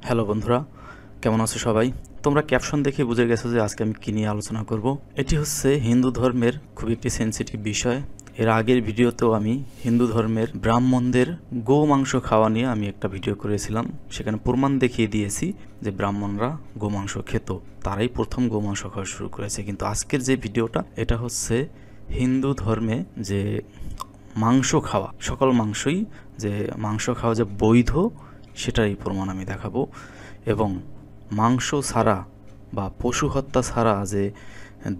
Hello বন্ধুরা, কেমন আছো সবাই? তোমরা ক্যাপশন দেখে বুঝে গেছো যে আজকে আমি কী নিয়ে আলোচনা করব। এটি হচ্ছে হিন্দু ধর্মের খুব একটি সেন্সিটিভ বিষয়। এর আগের ভিডিওতেও আমি হিন্দু ধর্মের ব্রাহ্মণদের গো মাংস খাওয়া নিয়ে আমি একটা ভিডিও করেছিলাম। সেখানে প্রমাণ দেখিয়ে দিয়েছি যে ব্রাহ্মণরা গোমাংস খেত, তারাই প্রথম গোমাংস খাওয়া শুরু করেছে। কিন্তু আজকের যে ভিডিওটা, এটা হচ্ছে হিন্দু ধর্মে যে মাংস খাওয়া, সকল মাংসই যে মাংস খাওয়া যে বৈধ, সেটারই প্রমাণ আমি দেখাবো। এবং মাংস ছাড়া বা পশু হত্যা ছাড়া যে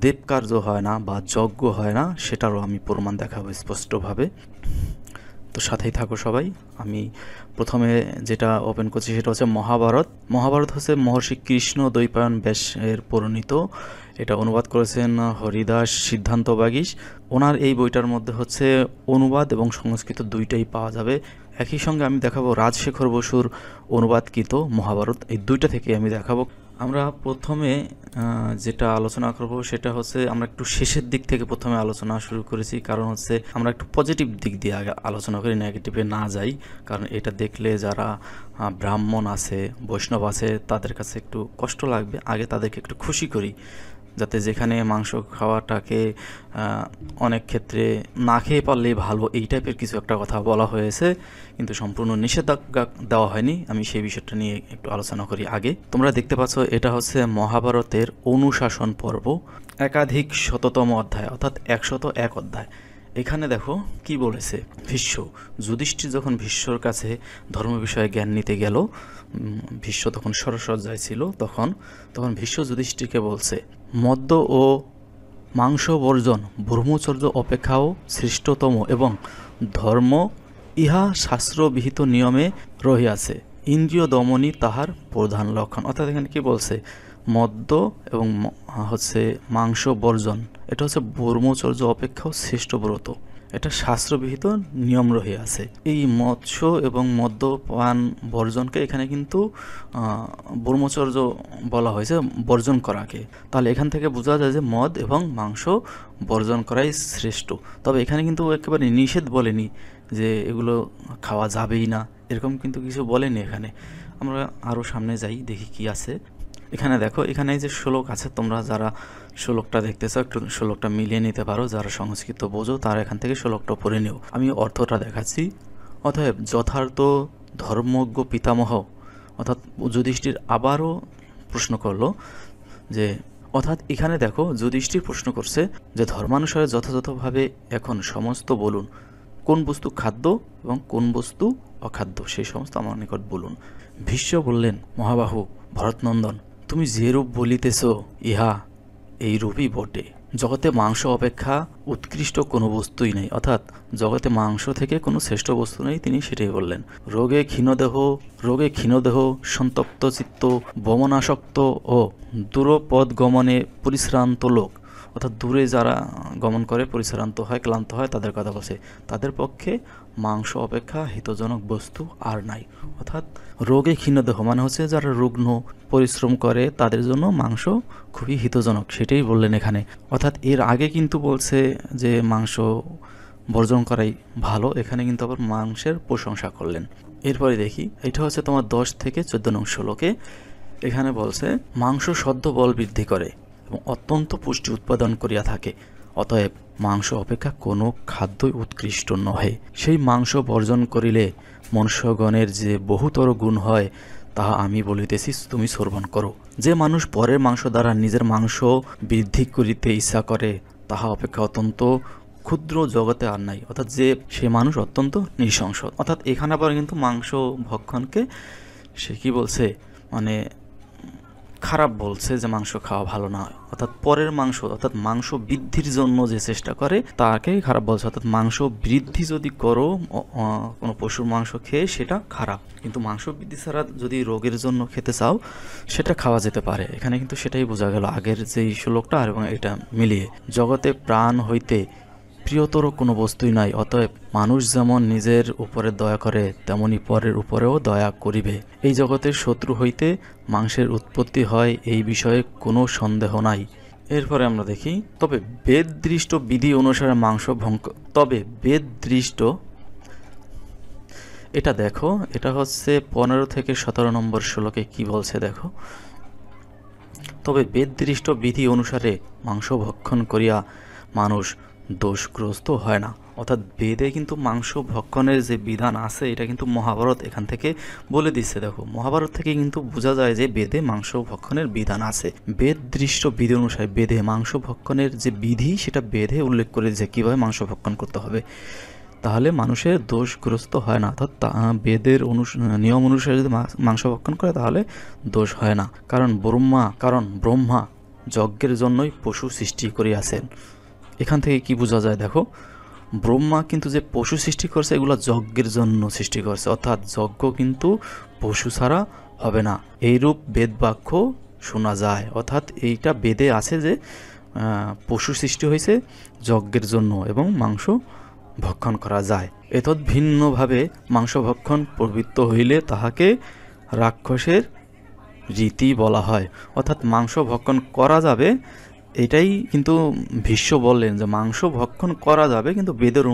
দেবকার্য হয় না বা যজ্ঞ হয় না, সেটারও আমি প্রমাণ দেখাবো স্পষ্টভাবে। তো সাথেই থাকো সবাই। আমি প্রথমে যেটা ওপেন করছি সেটা হচ্ছে মহাভারত। মহাভারত হচ্ছে মহর্ষি কৃষ্ণ দ্বৈপায়ন ব্যাসের পরিণীত। এটা অনুবাদ করেছেন হরিদাস সিদ্ধান্ত বাগীশ। ওনার এই বইটার মধ্যে হচ্ছে অনুবাদ এবং সংস্কৃত দুইটাই পাওয়া যাবে। একই সঙ্গে আমি দেখাবো রাজশেখর বসুর অনুবাদকৃত মহাভারত, এই দুইটা থেকে আমি দেখাবো। আমরা প্রথমে যেটা আলোচনা করব সেটা হচ্ছে, আমরা একটু শেষের দিক থেকে প্রথমে আলোচনা শুরু করেছি, কারণ হচ্ছে আমরা একটু পজিটিভ দিক দিয়ে আগে আলোচনা করি, নেগেটিভে না যাই। কারণ এটা দেখলে যারা ব্রাহ্মণ আছে, বৈষ্ণব আছে, তাদের কাছে একটু কষ্ট লাগবে। আগে তাদেরকে একটু খুশি করি, যাতে যেখানে মাংস খাওয়াটাকে অনেক ক্ষেত্রে না খেয়ে পারলেই ভালো, এই টাইপের কিছু একটা কথা বলা হয়েছে, কিন্তু সম্পূর্ণ নিষেধাজ্ঞা দেওয়া হয়নি। আমি সেই বিষয়টা নিয়ে একটু আলোচনা করি আগে। তোমরা দেখতে পাচ্ছ, এটা হচ্ছে মহাভারতের অনুশাসন পর্ব, একাধিক শততম অধ্যায়, অর্থাৎ 101 অধ্যায়। এখানে দেখো কি বলেছে। ভীষ্ম, যুধিষ্ঠির যখন ভীষ্মর কাছে ধর্ম বিষয়ে জ্ঞান নিতে গেল, ভীষ্ম তখন সরসজ্জায় ছিল, তখন ভীষ্ম যুধিষ্ঠিরকে বলছে, মদ্য ও মাংস বর্জন ব্রহ্মচর্য অপেক্ষাও শ্রেষ্ঠতম এবং ধর্ম ইহা শাস্ত্রবিহিত নিয়মে রহিয়াছে, ইন্দ্রিয় দমনই তাহার প্রধান লক্ষণ। অর্থাৎ এখানে কি বলছে, মদ্য এবং হচ্ছে মাংস বর্জন, এটা হচ্ছে ব্রহ্মচর্য অপেক্ষাও শ্রেষ্ঠ ব্রত, এটা শাস্ত্রবিহিত নিয়ম রহিয়াছে। এই মৎস্য এবং মদ্যপান বর্জনকে এখানে কিন্তু ব্রহ্মচর্য বলা হয়েছে, বর্জন করাকে। তাহলে এখান থেকে বোঝা যায় যে মদ এবং মাংস বর্জন করাই শ্রেষ্ঠ। তবে এখানে কিন্তু একেবারে নিষেধ বলেনি যে এগুলো খাওয়া যাবেই না, এরকম কিন্তু কিছু বলেনি এখানে। আমরা আরও সামনে যাই, দেখি কি আছে। এখানে দেখো, এখানে যে শ্লোক আছে, তোমরা যারা শ্লোকটা দেখতেছো একটু শ্লোকটা মিলিয়ে নিতে পারো, যারা সংস্কৃত বোঝো তারা এখান থেকে শ্লোকটা পড়ে নিও। আমি অর্থটা দেখাচ্ছি। অতএব যথার্থ ধর্মজ্ঞ পিতামহ, অর্থাৎ যুধিষ্ঠির আবারও প্রশ্ন করলো যে, অর্থাৎ এখানে দেখো যুধিষ্ঠির প্রশ্ন করছে যে ধর্মানুসারে যথাযথভাবে এখন সমস্ত বলুন, কোন বস্তু খাদ্য এবং কোন বস্তু অখাদ্য, সেই সমস্ত আমার নিকট বলুন। ভীষ্ম বললেন, মহাবাহু ভরতনন্দন, তুমি যে রূপ বলিতেছ ইহা এই রূপই বটে। জগতে মাংস অপেক্ষা উৎকৃষ্ট কোনো বস্তুই নেই, অর্থাৎ জগতে মাংস থেকে কোনো শ্রেষ্ঠ বস্তু নেই, তিনি সেটাই বললেন। রোগে ক্ষীণদেহ সন্তপ্ত চিত্ত বমনাসক্ত ও দূরপদ গমনে পরিশ্রান্ত লোক, অর্থাৎ দূরে যারা গমন করে পরিশ্রান্ত হয়, ক্লান্ত হয়, তাদের কথা বলছে। তাদের পক্ষে মাংস অপেক্ষা হিতজনক বস্তু আর নাই। অর্থাৎ রোগে ক্ষীণদেহ মানে হচ্ছে যারা রুগ্ন, পরিশ্রম করে, তাদের জন্য মাংস খুবই হিতজনক, সেটাই বললেন এখানে। অর্থাৎ এর আগে কিন্তু বলছে যে মাংস বর্জন করাই ভালো, এখানে কিন্তু আবার মাংসের প্রশংসা করলেন। এরপরে দেখি, এটা হচ্ছে তোমার 10 থেকে 14 নং শ্লোকে। এখানে বলছে, মাংস সদ্য বল বৃদ্ধি করে এবং অত্যন্ত পুষ্টি উৎপাদন করিয়া থাকে, অতএব মাংস অপেক্ষা কোনো খাদ্যই উৎকৃষ্ট নহে। সেই মাংস বর্জন করিলে মনুষ্যগণের যে বহুতর গুণ হয়, তাহা আমি বলিতেছি, তুমি শ্রবণ করো। যে মানুষ পরের মাংস দ্বারা নিজের মাংস বৃদ্ধি করিতে ইচ্ছা করে, তাহা অপেক্ষা অত্যন্ত ক্ষুদ্র জগতে আর নাই। অর্থাৎ যে সে মানুষ অত্যন্ত নৃশংস। অর্থাৎ এখানে আবার কিন্তু মাংস ভক্ষণকে সে কি বলছে, মানে খারাপ বলছে, যে মাংস খাওয়া ভালো না। অর্থাৎ পরের মাংস, অর্থাৎ মাংস বৃদ্ধির জন্য যে চেষ্টা করে তাকে খারাপ বলছে। অর্থাৎ মাংস বৃদ্ধি যদি করো কোনো পশুর মাংস খেয়ে, সেটা খারাপ, কিন্তু মাংস বৃদ্ধি ছাড়া যদি রোগের জন্য খেতে চাও, সেটা খাওয়া যেতে পারে। এখানে কিন্তু সেটাই বোঝা গেল আগের যেই শ্লোকটা আর এবং এটা মিলিয়ে। জগতে প্রাণ হইতে প্রিয়তর কোনো বস্তুই নাই, অতএব মানুষ যেমন নিজের উপরে দয়া করে, তেমনি পরের উপরেও দয়া করিবে। এই জগতের শত্রু হইতে মাংসের উৎপত্তি হয়, এই বিষয়ে কোনো সন্দেহ নাই। এরপরে আমরা দেখি, তবে বেদদৃষ্ট বিধি অনুসারে মাংস ভঙ্গ, তবে বেদদৃষ্ট এটা দেখো, এটা হচ্ছে 15 থেকে 17 নম্বর শ্লোকে কি বলছে দেখো। তবে বেদদৃষ্ট বিধি অনুসারে মাংস ভক্ষণ করিয়া মানুষ দোষগ্রস্ত হয় না। অর্থাৎ বেদে কিন্তু মাংস ভক্ষণের যে বিধান আছে এটা কিন্তু মহাভারত এখান থেকে বলে দিচ্ছে। দেখো মহাভারত থেকে কিন্তু বোঝা যায় যে বেদে মাংস ভক্ষণের বিধান আছে। বেদদৃষ্ট বিধি অনুসারে বেদে মাংস ভক্ষণের যে বিধি সেটা বেদে উল্লেখ করে যে কীভাবে মাংস ভক্ষণ করতে হবে, তাহলে মানুষের দোষগ্রস্ত হয় না। অর্থাৎ বেদের নিয়ম অনুসারে যদি মাংস ভক্ষণ করে তাহলে দোষ হয় না। কারণ ব্রহ্মা যজ্ঞের জন্যই পশু সৃষ্টি করিয়াছেন। এখান থেকে কি বোঝা যায় দেখো, ব্রহ্মা কিন্তু যে পশু সৃষ্টি করছে এগুলো যজ্ঞের জন্য সৃষ্টি করছে। অর্থাৎ যজ্ঞ কিন্তু পশু ছাড়া হবে না, এইরূপ বেদ বাক্য শোনা যায়। অর্থাৎ এইটা বেদে আছে যে পশু সৃষ্টি হয়েছে যজ্ঞের জন্য এবং মাংস ভক্ষণ করা যায়। এতদ ভিন্নভাবে মাংস ভক্ষণ প্রবৃত্ত হইলে তাহাকে রাক্ষসের রীতি বলা হয়। অর্থাৎ মাংস ভক্ষণ করা যাবে, এটাই কিন্তু ভীষ্ম বললেন যে মাংস ভক্ষণ করা যাবে কিন্তু বেদের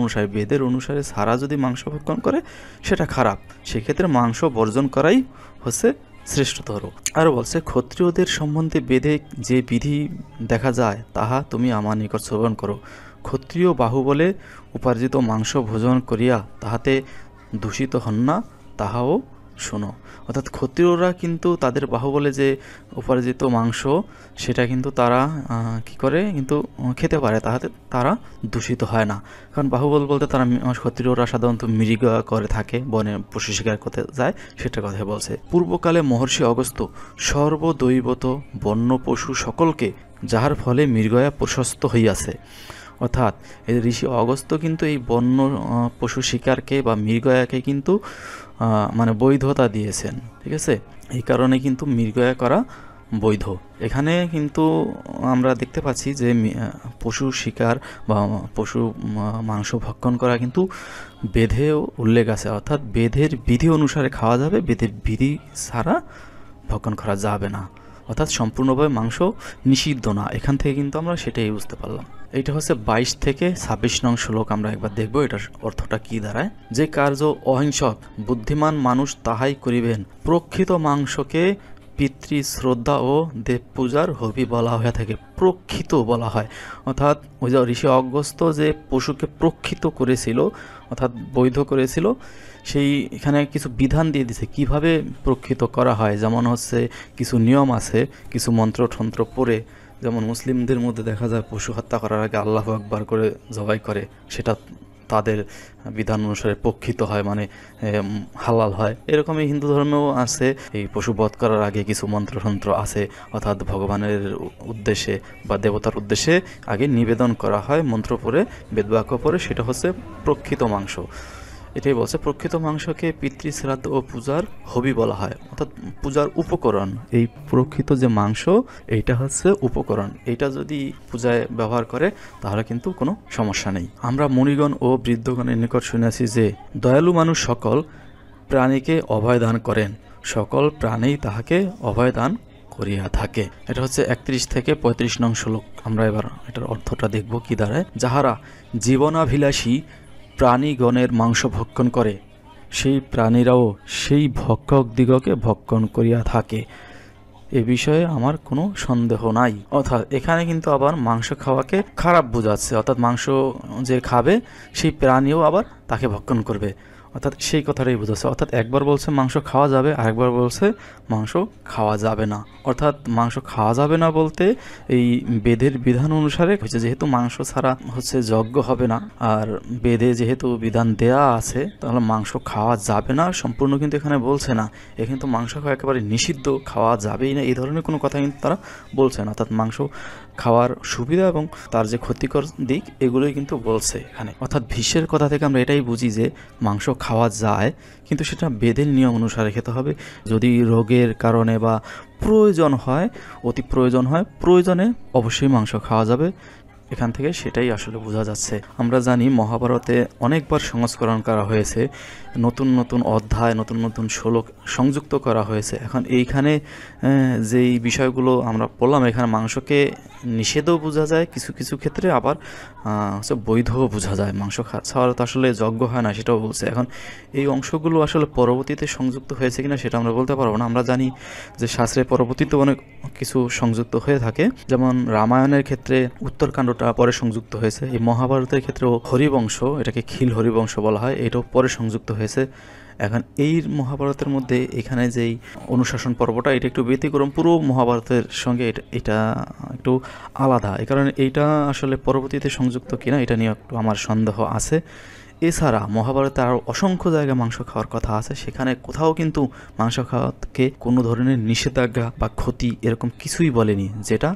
অনুসারে ছাড়া যদি মাংস ভক্ষণ করে সেটা খারাপ। সেক্ষেত্রে মাংস বর্জন করাই হচ্ছে শ্রেষ্ঠতর। আরও বলছে, ক্ষত্রিয়দের সম্বন্ধে বেদে যে বিধি দেখা যায় তাহা তুমি আমার নিকট শ্রবণ করো। ক্ষত্রিয় বাহুবলে উপার্জিত মাংস ভোজন করিয়া তাহাতে দূষিত হন না, তাহাও শোনো। অর্থাৎ ক্ষত্রিয়রা কিন্তু তাদের বাহুবলে যে উপার্জিত মাংস সেটা কিন্তু তারা কি করে কিন্তু খেতে পারে, তাহাতে তারা দূষিত হয় না। কারণ বাহুবল বলতে তারা ক্ষত্রিয়রা সাধারণত মৃগ করে থাকে, বনে পশু শিকার করতে যায়, সেটা কথা বলছে। পূর্বকালে মহর্ষি অগস্ত্য সর্বদৈবত বন্য পশু সকলকে, যাহার ফলে মৃগয়া প্রশস্ত হইয়াছে। অর্থাৎ এই ঋষি অগস্ত্য কিন্তু এই বন্য পশু শিকারকে বা মৃগয়াকে কিন্তু মানে বৈধতা দিয়েছেন। ঠিক আছে, এই কারণে কিন্তু মৃগয়া করা বৈধ। এখানে কিন্তু আমরা দেখতে পাচ্ছি যে পশু শিকার বা পশু মাংস ভক্ষণ করা কিন্তু বেদেও উল্লেখ আছে। অর্থাৎ বেদের বিধি অনুসারে খাওয়া যাবে, বেদের বিধি ছাড়া ভক্ষণ করা যাবে না। অর্থাৎ সম্পূর্ণভাবে মাংস নিষিদ্ধ না। এখান থেকে কিন্তু আমরা সেটাই বুঝতে পারলাম। এইটা হচ্ছে 22 থেকে 26 নং শ্লোক, আমরা একবার দেখব এটার অর্থটা কি দাঁড়ায়। যে কার্য অহিংসক বুদ্ধিমান মানুষ তাহাই করিবেন। প্রকৃত মাংসকে পিতৃ শ্রদ্ধা ও দেব পূজার হবি বলা হয়ে থাকে। প্রক্ষিত বলা হয়, অর্থাৎ ওই যে ঋষি অগস্ত্য যে পশুকে প্রক্ষিত করেছিল অর্থাৎ বৈধ করেছিল, সেই এখানে কিছু বিধান দিয়ে দিছে কিভাবে প্রক্ষিত করা হয়। যেমন হচ্ছে কিছু নিয়ম আছে, কিছু মন্ত্রতন্ত্র পড়ে, যেমন মুসলিমদের মধ্যে দেখা যায় পশু হত্যা করার আগে আল্লাহু আকবার করে জবাই করে, সেটা তাদের বিধান অনুসারে প্রক্ষিত হয়, মানে হালাল হয়। এরকমই হিন্দু ধর্মেও আছে, এই পশু বধ করার আগে কিছু মন্ত্রতন্ত্র আছে, অর্থাৎ ভগবানের উদ্দেশ্যে বা দেবতার উদ্দেশ্যে আগে নিবেদন করা হয় মন্ত্র পড়ে, বেদবাক্য পড়ে, সেটা হচ্ছে প্রক্ষিত মাংস। এটাই বলছে প্রকৃত মাংসকে পিতৃ শ্রাদ্ধ ও পূজার হবি বলা হয়, অর্থাৎ পূজার উপকরণ। এই প্রকৃত যে মাংস এইটা হচ্ছে উপকরণ, এইটা যদি পূজায় ব্যবহার করে তাহলে কিন্তু কোনো সমস্যা নেই। আমরা মুনিগণ ও বৃদ্ধগণের নিকট শুনেছি যে দয়ালু মানুষ সকল প্রাণীকে অভয় দান করেন, সকল প্রাণী তাহাকে অভয় দান করিয়া থাকে। এটা হচ্ছে 31 থেকে 35 নং শ্লোক। আমরা এবার এটার অর্থটা দেখব কি দাঁড়ায়। যাহারা জীবনাভিলাষী প্রাণীগণের মাংস ভক্ষণ করে, সেই প্রাণীরাও সেই ভক্ষক দিগকে ভক্ষণ করিয়া থাকে, এ বিষয়ে আমার কোনো সন্দেহ নাই। অর্থাৎ এখানে কিন্তু আবার মাংস খাওয়াকে খারাপ বোঝাচ্ছে, অর্থাৎ মাংস যে খাবে সেই প্রাণীও আবার তাকে ভক্ষণ করবে, অর্থাৎ সেই কথাটাই বোঝাচ্ছে। অর্থাৎ একবার বলছে মাংস খাওয়া যাবে, আরেকবার বলছে মাংস খাওয়া যাবে না। অর্থাৎ মাংস খাওয়া যাবে না বলতে এই বেদের বিধান অনুসারে হচ্ছে, যেহেতু মাংস ছাড়া হচ্ছে যজ্ঞ হবে না, আর বেদে যেহেতু বিধান দেয়া আছে তাহলে মাংস খাওয়া যাবে না সম্পূর্ণ কিন্তু এখানে বলছে না। এখানে তো মাংস খাওয়া একেবারে নিষিদ্ধ, খাওয়া যাবেই না, এই ধরনের কোনো কথা কিন্তু তারা বলছে না। অর্থাৎ মাংস খাওয়ার সুবিধা এবং তার যে ক্ষতিকর দিক এগুলোই কিন্তু বলছে এখানে। অর্থাৎ ভীষ্মের কথা থেকে আমরা এটাই বুঝি যে মাংস খাওয়া যায়, কিন্তু সেটা বেদের নিয়ম অনুসারে খেতে হবে। যদি রোগের কারণে বা প্রয়োজন হয়, অতি প্রয়োজন হয়, প্রয়োজনে অবশ্যই মাংস খাওয়া যাবে, এখান থেকে সেটাই আসলে বোঝা যাচ্ছে। আমরা জানি মহাভারতে অনেকবার সংস্করণ করা হয়েছে, নতুন নতুন অধ্যায়, নতুন নতুন শ্লোক সংযুক্ত করা হয়েছে। এখন এইখানে যেই বিষয়গুলো আমরা বললাম, এখানে মাংসকে নিষেধও বোঝা যায় কিছু কিছু ক্ষেত্রে, আবার হচ্ছে বৈধও বোঝা যায়। মাংস ছাড়া তো আসলে যজ্ঞ হয় না, সেটাও বলছে। এখন এই অংশগুলো আসলে পরবর্তীতে সংযুক্ত হয়েছে কিনা সেটা আমরা বলতে পারবো না। আমরা জানি যে শাস্ত্রে পরবর্তীতে অনেক কিছু সংযুক্ত হয়ে থাকে, যেমন রামায়ণের ক্ষেত্রে উত্তরকাণ্ডটা পরে সংযুক্ত হয়েছে। এই মহাভারতের ক্ষেত্রেও হরিবংশ, এটাকে খিল হরিবংশ বলা হয়, এটাও পরে সংযুক্ত হয়েছে। এখন এই মহাভারতের মধ্যে এখানে যেই অনুশাসন পর্বটা, এটা একটু ব্যতিক্রম, পুরো মহাভারতের সঙ্গে এটা একটু আলাদা। এই কারণে এইটা আসলে পরবর্তীতে সংযুক্ত কিনা এটা নিয়ে একটু আমার সন্দেহ আছে। এছাড়া মহাভারতে আরও অসংখ্য জায়গায় মাংস খাওয়ার কথা আছে, সেখানে কোথাও কিন্তু মাংস খাওয়াকে কোনো ধরনের নিষেধাজ্ঞা বা ক্ষতি এরকম কিছুই বলেনি, যেটা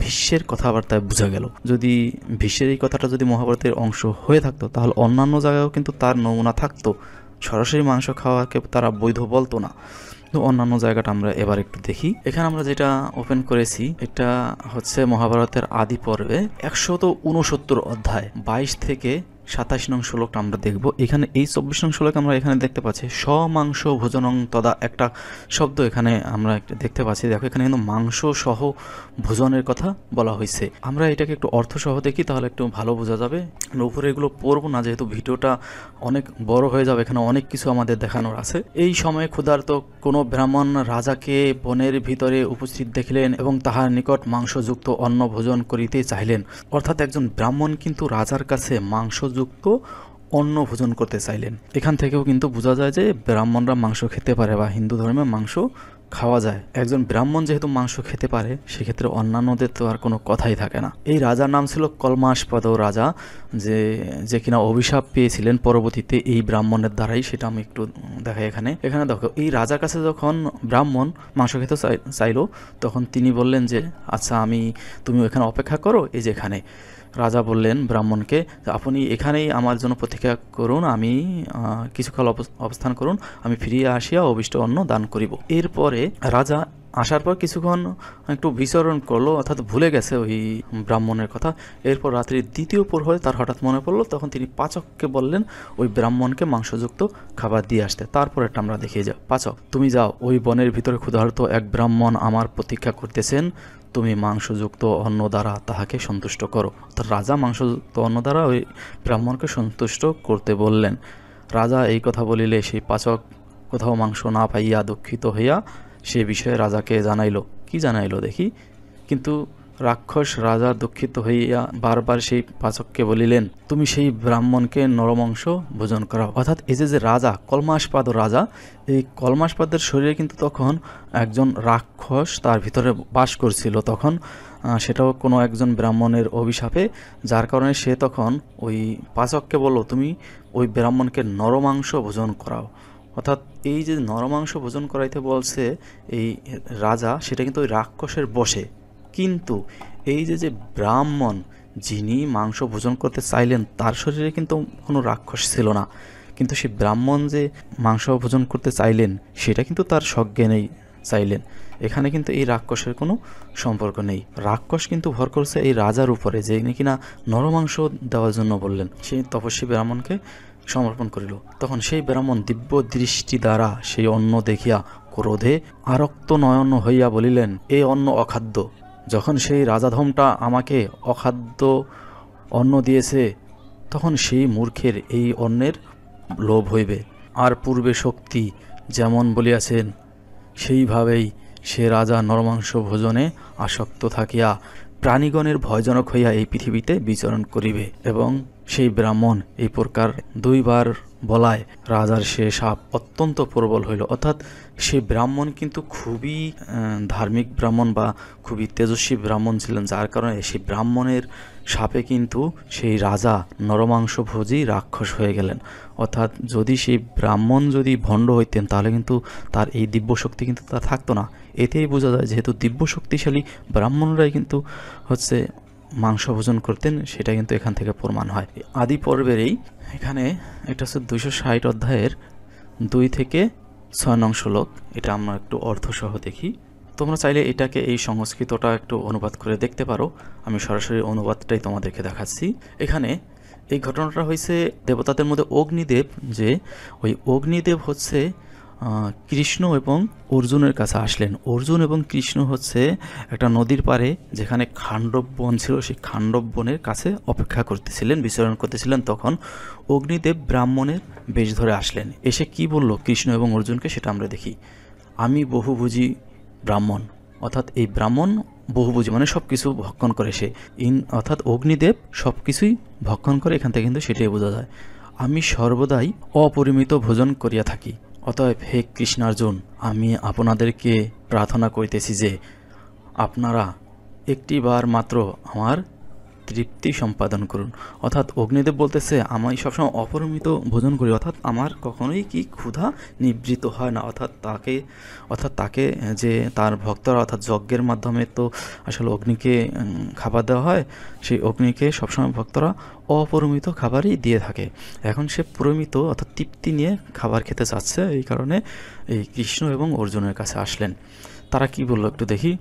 ভীষ্মের কথাবার্তায় বোঝা গেল। যদি ভীষ্মের এই কথাটা যদি মহাভারতের অংশ হয়ে থাকতো, তাহলে অন্যান্য জায়গায়ও কিন্তু তার নমুনা থাকতো। সরাসরি মাংস খাওয়াকে তারা বৈধ বলতো না। তো অন্যান্য জায়গাটা আমরা এবার একটু দেখি। এখানে আমরা যেটা ওপেন করেছি, এটা হচ্ছে মহাভারতের আদি পর্বে 169 অধ্যায় 22 থেকে 27 নং শ্লোকটা আমরা দেখব। এখানে এই 24 নং শ্লোকে আমরা এখানে দেখতে পাচ্ছি সমাংস ভোজনং তদা, একটা শব্দ এখানে আমরা দেখতে পাচ্ছি। দেখো এখানে কিন্তু মাংস সহ ভোজনের কথা বলা হয়েছে। আমরা এটাকে একটু অর্থ সহ দেখি, তাহলে একটু ভালো বোঝা যাবে। উপরে এগুলো পড়বো না, যেহেতু ভিডিওটা অনেক বড় হয়ে যাবে, এখানে অনেক কিছু আমাদের দেখানোর আছে। এই সময় ক্ষুধার্ত কোনো ব্রাহ্মণ রাজাকে বনের ভিতরে উপস্থিত দেখিলেন এবং তাহার নিকট মাংসযুক্ত অন্ন ভোজন করিতে চাইলেন। অর্থাৎ একজন ব্রাহ্মণ কিন্তু রাজার কাছে মাংসযুক্ত অন্ন ভোজন করতে চাইলেন। এখান থেকেও কিন্তু বোঝা যায় যে ব্রাহ্মণরা মাংস খেতে পারে, বা হিন্দু ধর্মে মাংস খাওয়া যায়। একজন ব্রাহ্মণ যেহেতু মাংস খেতে পারে, সেক্ষেত্রে অন্যান্যদের তো আর কোনো কথাই থাকে না। এই রাজার নাম ছিল কলমাসপদ রাজা, যে কিনা অভিশাপ পেয়েছিলেন পরবর্তীতে এই ব্রাহ্মণের দ্বারাই, সেটা আমি একটু দেখাই। এখানে দেখো, এই রাজার কাছে যখন ব্রাহ্মণ মাংস খেতে চাইলো, তখন তিনি বললেন যে আচ্ছা, তুমি এখানে অপেক্ষা করো, এই যে এখানে। রাজা বললেন ব্রাহ্মণকে, আপনি এখানেই আমার জন্য প্রতীক্ষা করুন, আমি কিছুকাল অবস্থান করুন, আমি ফিরিয়ে আসিয়া অভিষ্ট অন্ন দান করিব। এরপরে রাজা আসার পর কিছুক্ষণ একটু বিচরণ করলো, অর্থাৎ ভুলে গেছে ওই ব্রাহ্মণের কথা। এরপর রাত্রির দ্বিতীয় প্রহরে তার হঠাৎ মনে পড়লো, তখন তিনি পাচককে বললেন ওই ব্রাহ্মণকে মাংসযুক্ত খাবার দিয়ে আসতে। তারপর এটা আমরা দেখিয়ে যাও, পাচক তুমি যাও, ওই বনের ভিতরে ক্ষুধার্ত এক ব্রাহ্মণ আমার প্রতীক্ষা করতেছেন, তুমি মাংসযুক্ত অন্ন দ্বারা তাহাকে সন্তুষ্ট করো। অর্থাৎ রাজা মাংসযুক্ত অন্ন দ্বারা ওই ব্রাহ্মণকে সন্তুষ্ট করতে বললেন। রাজা এই কথা বলিলে সেই পাচক কোথাও মাংস না পাইয়া দুঃখিত হইয়া সে বিষয়ে রাজাকে জানাইলো। কি জানাইলো দেখি। কিন্তু রাক্ষস রাজা দুঃখিত হইয়া বারবার সেই পাচককে বলিলেন, তুমি সেই ব্রাহ্মণকে নরমাংস ভোজন করাও। অর্থাৎ এই যে রাজা, কলমাসপাদ রাজা, এই কলমাসপাদের শরীরে কিন্তু তখন একজন রাক্ষস তার ভিতরে বাস করছিল। তখন সেটাও কোনো একজন ব্রাহ্মণের অভিশাপে, যার কারণে সে তখন ওই পাচককে বলল, তুমি ওই ব্রাহ্মণকে নরমাংস ভোজন করাও। অর্থাৎ এই যে নরমাংস ভোজন করাইতে বলছে এই রাজা, সেটা কিন্তু ওই রাক্ষসের বশে। কিন্তু এই যে ব্রাহ্মণ যিনি মাংস ভোজন করতে চাইলেন, তার শরীরে কিন্তু কোনো রাক্ষস ছিল না। কিন্তু সেই ব্রাহ্মণ যে মাংস ভোজন করতে চাইলেন, সেটা কিন্তু তার সজ্ঞানেই চাইলেন। এখানে কিন্তু এই রাক্ষসের কোনো সম্পর্ক নেই। রাক্ষস কিন্তু ভর করছে এই রাজার উপরে, যে কিনা নরমাংস দেওয়ার জন্য বললেন। সেই তপস্বী ব্রাহ্মণকে সমর্পণ করিল। তখন সেই ব্রাহ্মণ দিব্য দৃষ্টি দ্বারা সেই অন্ন দেখিয়া ক্রোধে আরক্ত নয়ন হইয়া বলিলেন, এই অন্ন অখাদ্য। যখন সেই রাজাধমটা আমাকে অখাদ্য অন্ন দিয়েছে, তখন সেই মূর্খের এই অন্নের লোভ হইবে। আর পূর্বে শক্তি যেমন বলিয়াছেন, সেইভাবেই সে রাজা নরমাংস ভোজনে আসক্ত থাকিয়া প্রাণীগণের ভয়জনক হইয়া এই পৃথিবীতে বিচরণ করিবে। এবং সেই ব্রাহ্মণ এই প্রকার দুইবার বলায় রাজার সে সাপ অত্যন্ত প্রবল হইল। অর্থাৎ সেই ব্রাহ্মণ কিন্তু খুবই ধার্মিক ব্রাহ্মণ বা খুবই তেজস্বী ব্রাহ্মণ ছিলেন, যার কারণে সেই ব্রাহ্মণের সাপে কিন্তু সেই রাজা নরমাংসভোজী রাক্ষস হয়ে গেলেন। অর্থাৎ যদি সেই ব্রাহ্মণ যদি ভণ্ড হইতেন, তাহলে কিন্তু তার এই দিব্য শক্তি কিন্তু তার থাকতো না। এতেই বোঝা যায় যেহেতু দিব্য শক্তিশালী ব্রাহ্মণরাই কিন্তু হচ্ছে মাংস ভোজন করতেন, সেটা কিন্তু এখান থেকে প্রমাণ হয়। আদি পর্বেরই এখানে এটা হচ্ছে 260 অধ্যায়ের 2 থেকে 6 নং শ্লোক। এটা আমরা একটু অর্থসহ দেখি। তোমরা চাইলে এটাকে এই সংস্কৃতটা একটু অনুবাদ করে দেখতে পারো। আমি সরাসরি অনুবাদটাই তোমাদেরকে দেখাচ্ছি। এখানে এই ঘটনাটা হয়েছে দেবতাদের মধ্যে অগ্নিদেব, যে ওই অগ্নিদেব হচ্ছে কৃষ্ণ এবং অর্জুনের কাছে আসলেন। অর্জুন এবং কৃষ্ণ হচ্ছে একটা নদীর পাড়ে যেখানে খাণ্ডব বন ছিল, সেই খাণ্ডব বনের কাছে অপেক্ষা করতেছিলেন, বিচরণ করতেছিলেন। তখন অগ্নিদেব ব্রাহ্মণের বেশ ধরে আসলেন। এসে কি বলল কৃষ্ণ এবং অর্জুনকে সেটা আমরা দেখি। আমি বহুভুজি ব্রাহ্মণ, অর্থাৎ এই ব্রাহ্মণ বহুভুজি মানে সব কিছু ভক্ষণ করে সে, অর্থাৎ অগ্নিদেব সব কিছুই ভক্ষণ করে, এখান থেকে কিন্তু সেটাই বোঝা যায়। আমি সর্বদাই অপরিমিত ভোজন করিয়া থাকি। অতএব হে কৃষ্ণার্জুন, আমি আপনাদেরকে প্রার্থনা করিতেছি যে আপনারা একটিবার মাত্র আমার তৃপ্তি সম্পাদন করুন। অর্থাৎ অগ্নিদেব বলতেছে আমি সবসময় অপরিমিত ভোজন করি, অর্থাৎ আমার কখনোই কি ক্ষুধা নিবৃত্ত হয় না। অর্থাৎ তাকে যে তার ভক্তরা, অর্থাৎ যজ্ঞের মাধ্যমে তো আসলে অগ্নিকে খাবার দেওয়া হয়, সেই অগ্নিকে সবসময় ভক্তরা অপরিমিত খাবারই দিয়ে থাকে। এখন সে পরিমিত অর্থাৎ তৃপ্তি নিয়ে খাবার খেতে চাচ্ছে, এই কারণে এই কৃষ্ণ এবং অর্জুনের কাছে আসলেন। তারা কি বললো একটু দেখি।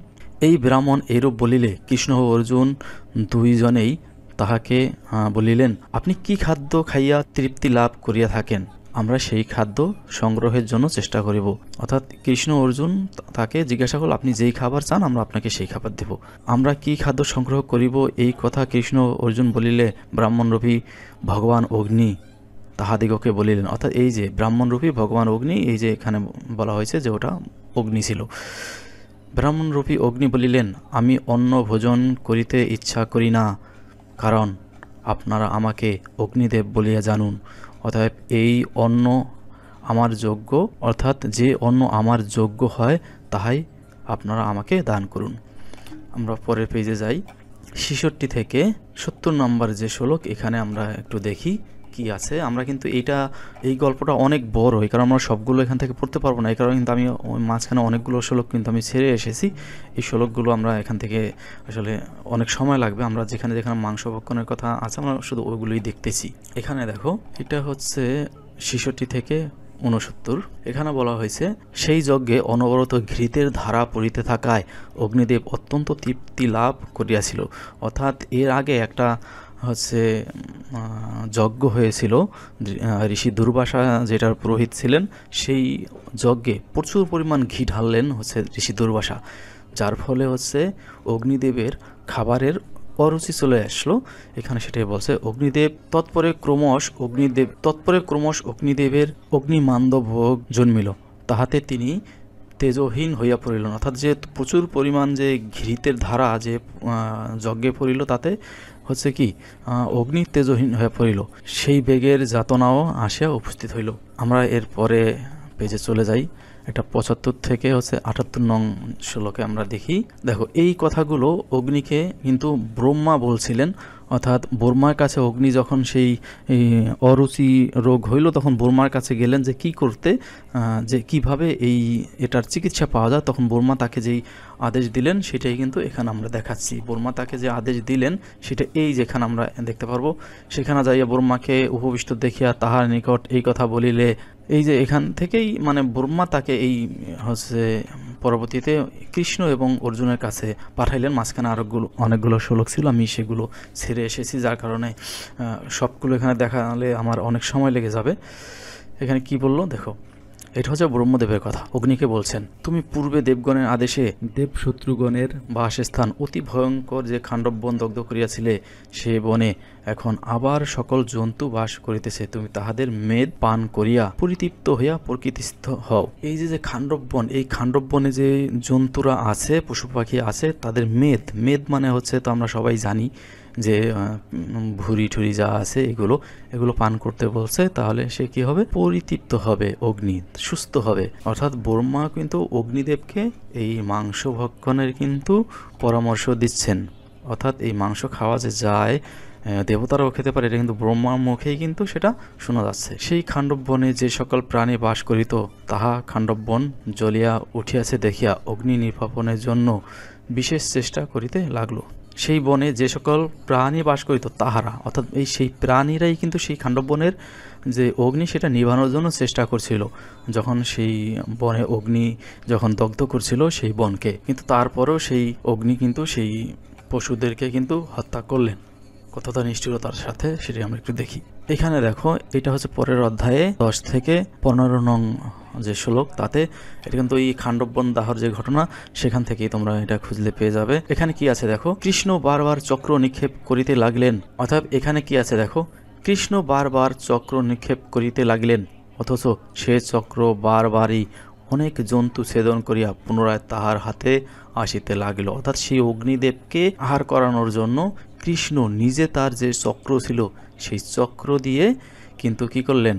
এই ব্রাহ্মণ এইরূপ বলিলে কৃষ্ণ ও অর্জুন দুইজনেই তাহাকে বলিলেন, আপনি কি খাদ্য খাইয়া তৃপ্তি লাভ করিয়া থাকেন? আমরা সেই খাদ্য সংগ্রহের জন্য চেষ্টা করিব। অর্থাৎ কৃষ্ণ অর্জুন তাকে জিজ্ঞাসা করল, আপনি যেই খাবার চান আমরা আপনাকে সেই খাবার দেব। আমরা কি খাদ্য সংগ্রহ করিব? এই কথা কৃষ্ণ অর্জুন বলিলে ব্রাহ্মণরূপী ভগবান অগ্নি তাহাদিগকে বলিলেন। অর্থাৎ এই যে ব্রাহ্মণরূপী ভগবান অগ্নি, এই যে এখানে বলা হয়েছে যে ওটা অগ্নি ছিল। ব্রাহ্মণরূপী অগ্নি বলিলেন, আমি অন্ন ভোজন করিতে ইচ্ছা করি না, কারণ আপনারা আমাকে অগ্নিদেব বলিয়া জানুন। অতএব এই অন্ন আমার যোগ্য, অর্থাৎ যে অন্ন আমার যোগ্য হয় তাহাই আপনারা আমাকে দান করুন। আমরা পরের পেজে যাই। ৬৬ থেকে ৭০ নম্বর যে শ্লোক, এখানে আমরা একটু দেখি কি আছে। আমরা কিন্তু এই গল্পটা অনেক বড়, এই কারণে আমরা সবগুলো এখান থেকে পড়তে পারবো না। এই কারণে কিন্তু আমি মাঝখানে অনেকগুলো শ্লোক কিন্তু আমি ছেড়ে এসেছি। এই শ্লোকগুলো আমরা এখান থেকে আসলে অনেক সময় লাগবে। আমরা যেখানে যেখানে মাংস ভক্ষণের কথা আছে আমরা শুধু ওইগুলোই দেখতেছি। এখানে দেখো, এটা হচ্ছে ৬৬ থেকে ৬৯। এখানে বলা হয়েছে, সেই যজ্ঞে অনবরত ঘৃতের ধারা পড়িতে থাকায় অগ্নিদেব অত্যন্ত তৃপ্তি লাভ করিয়াছিল। অর্থাৎ এর আগে একটা হচ্ছে যজ্ঞ হয়েছিল, ঋষি দুর্বাসা যেটার পুরোহিত ছিলেন, সেই যজ্ঞে প্রচুর পরিমাণ ঘি ঢাললেন হচ্ছে ঋষি দুর্বাসা, যার ফলে হচ্ছে অগ্নিদেবের খাবারের অরুচি চলে আসলো। এখানে সেটাই বলছে, তৎপরে ক্রমশ অগ্নিদেবের অগ্নিমান্দ ভোগ জন্মিল, তাহাতে তিনি তেজহীন হইয়া পড়িলেন। অর্থাৎ যে প্রচুর পরিমাণ যে ঘৃতের ধারা যে যজ্ঞে পড়িল, তাতে হচ্ছে কি অগ্নি তেজহীন হয়ে পড়িল, সেই বেগের যাতনাও আসিয়া উপস্থিত হইল। আমরা এর পরে পেজে চলে যাই। এটা ৭৫ থেকে হচ্ছে ৭৮ নং শ্লোকে আমরা দেখি। দেখো, এই কথাগুলো অগ্নিকে কিন্তু ব্রহ্মা বলছিলেন। অর্থাৎ ব্রহ্মার কাছে অগ্নি যখন সেই অরুচি রোগ হইল, তখন ব্রহ্মার কাছে গেলেন যে কি করতে, যে কিভাবে এটার চিকিৎসা পাওয়া যায়। তখন ব্রহ্মা তাকে যেই আদেশ দিলেন সেটাই কিন্তু এখানে আমরা দেখাচ্ছি। ব্রহ্মা তাকে যে আদেশ দিলেন সেটা এই যেখানে আমরা দেখতে পারবো। সেখানে যাইয়া ব্রহ্মাকে উপবিষ্ট দেখিয়া তাহার নিকট এই কথা বলিলে, এই যে এখান থেকেই মানে ব্রহ্মা তাকে এই হচ্ছে পরবর্তীতে কৃষ্ণ এবং অর্জুনের কাছে পাঠাইলেন। মাঝখানে অনেকগুলো শ্লোক ছিল, আমি সেগুলো ছেড়ে এসেছি, যার কারণে সবগুলো এখানে দেখালে আমার অনেক সময় লেগে যাবে। এখানে কি বললো দেখো, এটা হচ্ছে ব্রহ্মদেবের কথা। অগ্নিকে বলছেন, তুমি পূর্বে দেবগণের আদেশে দেবশত্রুগণের বাসস্থান অতি ভয়ঙ্কর যে খাণ্ডব বন দগ্ধ করিয়াছিলে, সে বনে এখন আবার সকল জন্তু বাস করিতেছে। তুমি তাহাদের মেদ পান করিয়া পরিতৃপ্ত হইয়া প্রকৃতিস্থ হও। এই যে খাণ্ডব বন, এই খাণ্ডব বনে যে জন্তুরা আছে, পশু পাখি আছে, তাদের মেদ মানে হচ্ছে তো আমরা সবাই জানি যে ভুঁড়ি ঠুরি যা আছে এগুলো পান করতে বলছে। তাহলে সে কি হবে? পরিতৃপ্ত হবে, অগ্নি সুস্থ হবে। অর্থাৎ ব্রহ্মা কিন্তু অগ্নিদেবকে এই মাংস ভক্ষণের কিন্তু পরামর্শ দিচ্ছেন। অর্থাৎ এই মাংস খাওয়া যে যায়, দেবতারাও খেতে পারে, এটা কিন্তু ব্রহ্মার মুখেই কিন্তু সেটা শোনা যাচ্ছে। সেই খাণ্ডব বনে যে সকল প্রাণী বাস করিত, তাহা খাণ্ডব বন জ্বলিয়া উঠিয়াছে দেখিয়া অগ্নি নির্বাপনের জন্য বিশেষ চেষ্টা করিতে লাগলো। সেই বনে যে সকল প্রাণী বাস করিত তাহারা, অর্থাৎ সেই প্রাণীরাই কিন্তু সেই খান্ডব বনের যে অগ্নি সেটা নিভানোর জন্য চেষ্টা করছিল, যখন সেই বনে অগ্নি যখন দগ্ধ করছিল সেই বনকে। কিন্তু তারপরেও সেই অগ্নি কিন্তু সেই পশুদেরকে কিন্তু হত্যা করলেন। কতটা নিষ্ঠুরতার সাথে সেটি আমরা একটু দেখি। এখানে দেখো, এটা হচ্ছে পরের অধ্যায়ে 10 থেকে 15 নং যে শ্লোক, তাতে এটা কিন্তু এই খান্ডব বন দাহর যে ঘটনা, সেখান থেকেই তোমরা এটা খুঁজলে পেয়ে যাবে। এখানে কি আছে দেখো, কৃষ্ণ বারবার চক্র নিক্ষেপ করিতে লাগলেন। অর্থাৎ এখানে কি আছে দেখো, কৃষ্ণ বারবার চক্র নিক্ষেপ করিতে লাগলেন, অথচ সে চক্র বারবারই অনেক জন্তু ছেদন করিয়া পুনরায় তাহার হাতে আসিতে লাগিল। অর্থাৎ সেই অগ্নিদেবকে আহার করানোর জন্য কৃষ্ণ নিজে তার যে চক্র ছিল সেই চক্র দিয়ে কিন্তু কি করলেন,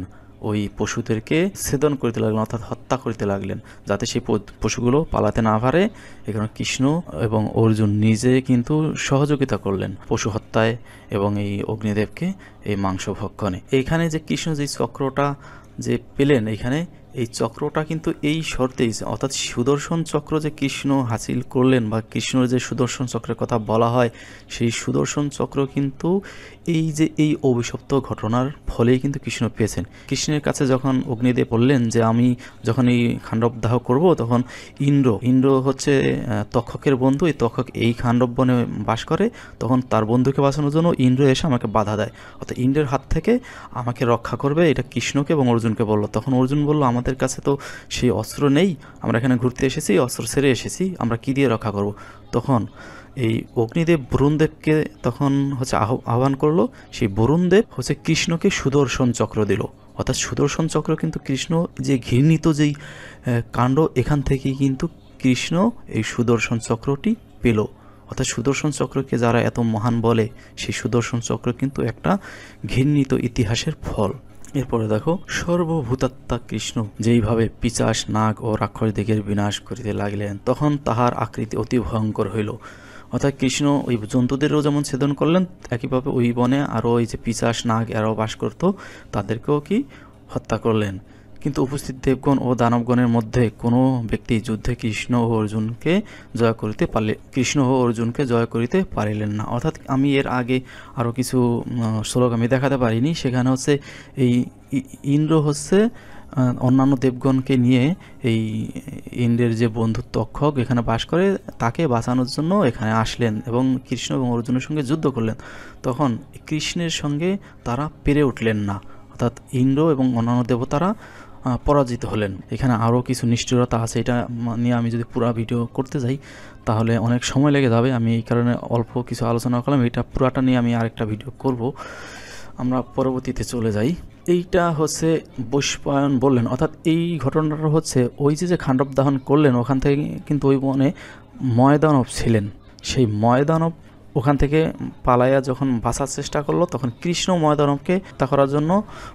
ওই পশুদেরকে ছেদন করতে লাগলেন, অর্থাৎ হত্যা করতে লাগলেন, যাতে সেই পশুগুলো পালাতে না পারে। এখানে কৃষ্ণ এবং অর্জুন নিজে কিন্তু সহযোগিতা করলেন পশু হত্যায় এবং এই অগ্নিদেবকে এই মাংস ভক্ষণে। এইখানে যে কৃষ্ণ যে চক্রটা যে পেলেন, এইখানে এই চক্রটা কিন্তু এই শর্তেই, অর্থাৎ সুদর্শন চক্র যে কৃষ্ণ হাসিল করলেন বা কৃষ্ণর যে সুদর্শন চক্রের কথা বলা হয়, সেই সুদর্শন চক্র কিন্তু এই যে এই অভিশপ্ত ঘটনার ফলেই কিন্তু কৃষ্ণ পেয়েছেন। কৃষ্ণের কাছে যখন অগ্নিদেব বললেন যে আমি যখন এই খান্ডব দাহ করব, তখন ইন্দ্র হচ্ছে তক্ষকের বন্ধু, এই তক্ষক এই খান্ডব বনে বাস করে, তখন তার বন্ধুকে বাঁচানোর জন্য ইন্দ্র এসে আমাকে বাধা দেয়, অর্থাৎ ইন্দ্রের হাত থেকে আমাকে রক্ষা করবে, এটা কৃষ্ণকে এবং অর্জুনকে বলল। তখন অর্জুন বলল, আমাদের কাছে তো সেই অস্ত্র নেই, আমরা এখানে ঘুরতে এসেছি, অস্ত্র ছেড়ে এসেছি, আমরা কি দিয়ে রক্ষা করব। তখন এই অগ্নিদেব বরুণদেবকে তখন হচ্ছে আহ্বান করলো। সেই বরুণদেব হচ্ছে কৃষ্ণকে সুদর্শন চক্র দিল। অর্থাৎ সুদর্শন চক্র কিন্তু কৃষ্ণ যে ঘৃণিত যেই কাণ্ড, এখান থেকেই কিন্তু কৃষ্ণ এই সুদর্শন চক্রটি পেল। অর্থাৎ সুদর্শন চক্রকে যারা এত মহান বলে, সেই সুদর্শন চক্র কিন্তু একটা ঘৃণিত ইতিহাসের ফল। এরপরে দেখো, সর্বভূতাত্মা কৃষ্ণ যেইভাবে পিশাচ নাগ ও রাক্ষসদিগের বিনাশ করিতে লাগিলেন, তখন তাহার আকৃতি অতি ভয়ঙ্কর হইল। অর্থাৎ কৃষ্ণ ওই জন্তুদেরও যেমন ছেদন করলেন, একইভাবে ওই বনে আরও ওই যে পিশাচ নাগ এরাও বাস করতো, তাদেরকেও কি হত্যা করলেন। কিন্তু উপস্থিত দেবগণ ও দানবগণের মধ্যে কোনো ব্যক্তি যুদ্ধে কৃষ্ণ ও অর্জুনকে জয় করিতে পারিলেন না। অর্থাৎ আমি এর আগে আরও কিছু শ্লোক আমি দেখাতে পারিনি, সেখানে হচ্ছে এই ইন্দ্র হচ্ছে অন্যান্য দেবগণকে নিয়ে এই ইন্দ্রের যে বন্ধু তক্ষক এখানে বাস করে, তাকে বাঁচানোর জন্য এখানে আসলেন এবং কৃষ্ণ এবং অর্জুনের সঙ্গে যুদ্ধ করলেন। তখন কৃষ্ণের সঙ্গে তারা পেরে উঠলেন না, অর্থাৎ ইন্দ্র এবং অন্যান্য দেবতারা পরাজিত হলেন। এখানে আরও কিছু নিষ্ঠুরতা আছে, এটা নিয়ে আমি যদি পুরো ভিডিও করতে যাই তাহলে অনেক সময় লেগে যাবে। আমি এই কারণে অল্প কিছু আলোচনা করলাম, এটা পুরাটা নিয়ে আমি আরেকটা ভিডিও করব। আমরা পরবর্তীতে চলে যাই। এইটা হচ্ছে বৈশম্পায়ন বললেন, অর্থাৎ এই ঘটনাটা হচ্ছে ওই যে খান্ডব দাহন করলেন, ওখান থেকে কিন্তু ওই বনে ময়দানব ছিলেন। সেই ময়দানব ওখান থেকে পালাইয়া যখন বাঁচার চেষ্টা করলো, তখন কৃষ্ণ ময়দানবকে হত্যা করার জন্য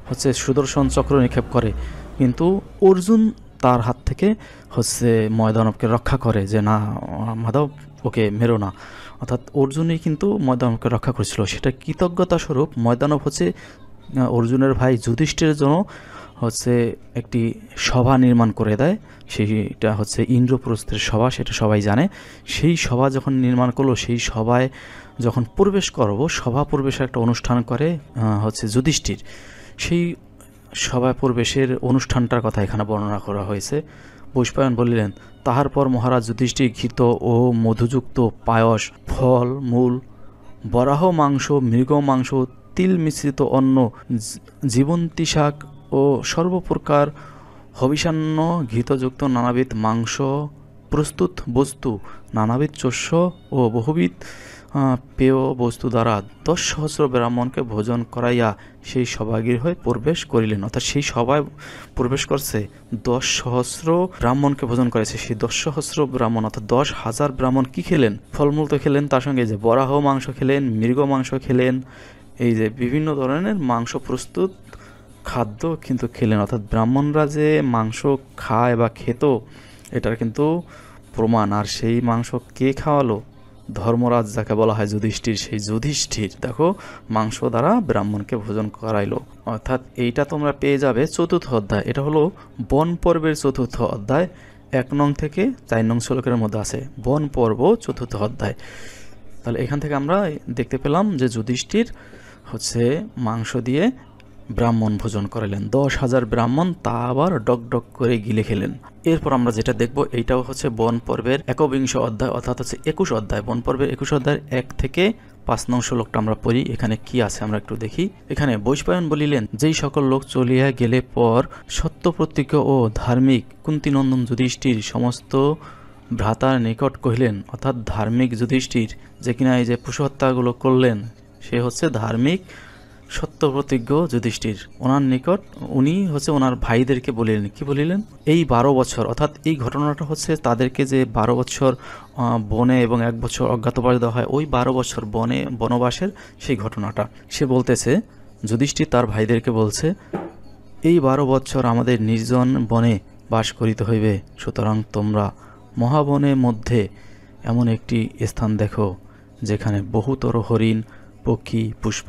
হচ্ছে সুদর্শন চক্র নিক্ষেপ করে, কিন্তু অর্জুন তার হাত থেকে হচ্ছে ময়দানবকে রক্ষা করে, যে না মাধব ওকে মেরো না। অর্থাৎ অর্জুনই কিন্তু ময়দানবকে রক্ষা করেছিল। সেটা কৃতজ্ঞতা স্বরূপ ময়দানব হচ্ছে অর্জুনের ভাই যুধিষ্ঠিরের জন্য হচ্ছে একটি সভা নির্মাণ করে দেয়। সেইটা হচ্ছে ইন্দ্রপ্রস্থের সভা, সেটা সবাই জানে। সেই সভা যখন নির্মাণ করলো, সেই সভায় যখন প্রবেশ করব, সভা প্রবেশের একটা অনুষ্ঠান করে হচ্ছে যুধিষ্ঠির। সেই সভায় প্রবেশের অনুষ্ঠানটার কথা এখানে বর্ণনা করা হয়েছে। বৈশম্পায়ন বললেন, তাহার পর মহারাজ যুধিষ্ঠির ঘৃত ও মধুযুক্ত পায়স, ফল মূল, বরাহ মাংস, মৃগ মাংস, তিল মিশ্রিত অন্ন, জীবন্তী শাক ও সর্বপ্রকার হবিষান্ন ঘৃতযুক্ত নানাবিধ মাংস, প্রস্তুত বস্তু, নানাবিধ শস্য ও বহুবিধ পেয় বস্তু দ্বারা 10,000 ব্রাহ্মণকে ভোজন করাইয়া সেই সভাগৃহে প্রবেশ করিলেন। অর্থাৎ সেই সভায় প্রবেশ করছে 10,000 ব্রাহ্মণকে ভোজন করেছে। সেই 10,000 ব্রাহ্মণ অর্থাৎ 10,000 ব্রাহ্মণ কি খেলেন? ফলমূল তো খেলেন, তার সঙ্গে যে বরাহ মাংস খেলেন, মৃগ মাংস খেলেন, এই যে বিভিন্ন ধরনের মাংস প্রস্তুত খাদ্য কিন্তু খেলেন। অর্থাৎ ব্রাহ্মণরা যে মাংস খায় বা খেত, এটার কিন্তু প্রমাণ। আর সেই মাংস কে খাওয়ালো? ধর্মরাজ, যাকে বলা হয় যুধিষ্ঠির, সেই যুধিষ্ঠির দেখো মাংস দ্বারা ব্রাহ্মণকে ভোজন করাইলো। অর্থাৎ এইটা তোমরা পেয়ে যাবে 4th অধ্যায়। এটা হলো বন পর্বের 4th অধ্যায়, 1 নং থেকে 4 নং শ্লোকের মধ্যে আছে। বন পর্ব 4th অধ্যায়। তাহলে এখান থেকে আমরা দেখতে পেলাম যে যুধিষ্ঠির হচ্ছে মাংস দিয়ে ব্রাহ্মণ ভোজন করালেন, 10,000 ব্রাহ্মণ, তা আবার ডক ডক করে গিলে খেলেন। এরপর আমরা যেটা দেখব এইটাও হচ্ছে বন পর্বের 21 অধ্যায়, অর্থাৎ হচ্ছে 21 অধ্যায়, বন পর্বের 21 অধ্যায়ের 1 থেকে 5 নং শ্লোকটা আমরা পড়ি। এখানে কি আছে আমরা একটু দেখি। এখানে বৈশম্পায়ন বলিলেন, যেই সকল লোক চলিয়া গেলে পর সত্য প্রতিজ্ঞ ও ধার্মিক কুন্তিনন্দন যুধিষ্ঠির সমস্ত ভ্রাতার নিকট কহিলেন, অর্থাৎ ধার্মিক যুধিষ্ঠির যে কিনা এই যে পশু হত্যাগুলো করলেন, সে হচ্ছে ধার্মিক সত্য প্রতিজ্ঞ যুধিষ্ঠির। ওনার নিকট উনি হচ্ছে ওনার ভাইদেরকে বলিলেন, কি বলিলেন, এই 12 বছর, অর্থাৎ এই ঘটনাটা হচ্ছে তাদেরকে যে 12 বছর বনে এবং 1 বছর অজ্ঞাতবাস দেওয়া হয়, ওই 12 বছর বনবাসের সেই ঘটনাটা সে বলতেছে। যুধিষ্ঠির তার ভাইদেরকে বলছে, এই 12 বছর আমাদের নির্জন বনে বাস করিতে হইবে, সুতরাং তোমরা মহাবনের মধ্যে এমন একটি স্থান দেখো যেখানে বহুতর হরিণ, পক্ষী, পুষ্প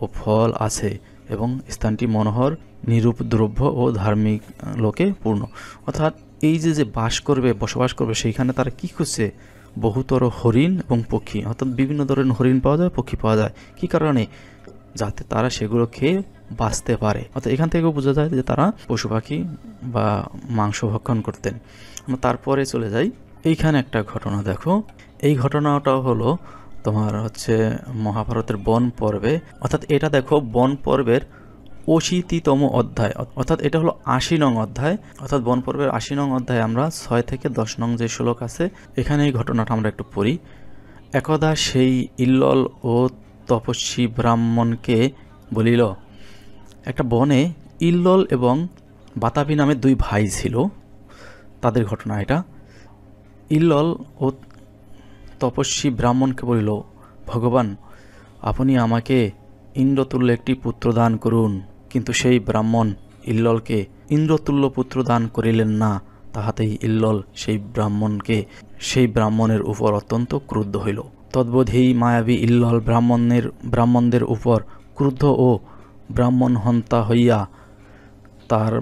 ও ফল আছে এবং স্থানটি মনোহর, নিরুপদ্রব্য ও ধার্মিক লোকে পূর্ণ। অর্থাৎ এই যে বাস করবে, বসবাস করবে, সেইখানে তারা কি খুঁজছে, বহুতর হরিণ এবং পক্ষী, অর্থাৎ বিভিন্ন ধরনের হরিণ পাওয়া যায়, পক্ষী পাওয়া যায়। কি কারণে? যাতে তারা সেগুলো খেয়ে বাঁচতে পারে। অর্থাৎ এখান থেকেও বোঝা যায় যে তারা পশু পাখি বা মাংস ভক্ষণ করতেন। আমরা তারপরে চলে যাই, এইখানে একটা ঘটনা দেখো। এই ঘটনাটাও হলো তোমার হচ্ছে মহাভারতের বন পর্বে, অর্থাৎ এটা দেখো বন পর্বের 80তম অধ্যায়, অর্থাৎ এটা হলো 80 নং অধ্যায়, অর্থাৎ বন পর্বের 80 নং অধ্যায় আমরা 6 থেকে 10 নং যে শ্লোক আছে, এখানে এই ঘটনাটা আমরা একটু পড়ি। একদা সেই ইল্লল ও তপস্বী ব্রাহ্মণকে বলিল, একটা বনে ইল্লল এবং বাতাবি নামে 2 ভাই ছিল, তাদের ঘটনা এটা। ইল্লল ও তপস্বী ব্রাহ্মণকে বলিল, ভগবান, আপনি আমাকে ইন্দ্রতুল্য একটি পুত্র দান করুন। কিন্তু সেই ব্রাহ্মণ ইল্ললকে ইন্দ্রতুল্য পুত্র দান করিলেন না। তাহাতেই ইল্লল সেই ব্রাহ্মণের উপর অত্যন্ত ক্রুদ্ধ হইল। তদ্বোধেই মায়াবী ইল্লল ব্রাহ্মণদের উপর ক্রুদ্ধ ও ব্রাহ্মণ হন্তা হইয়া তার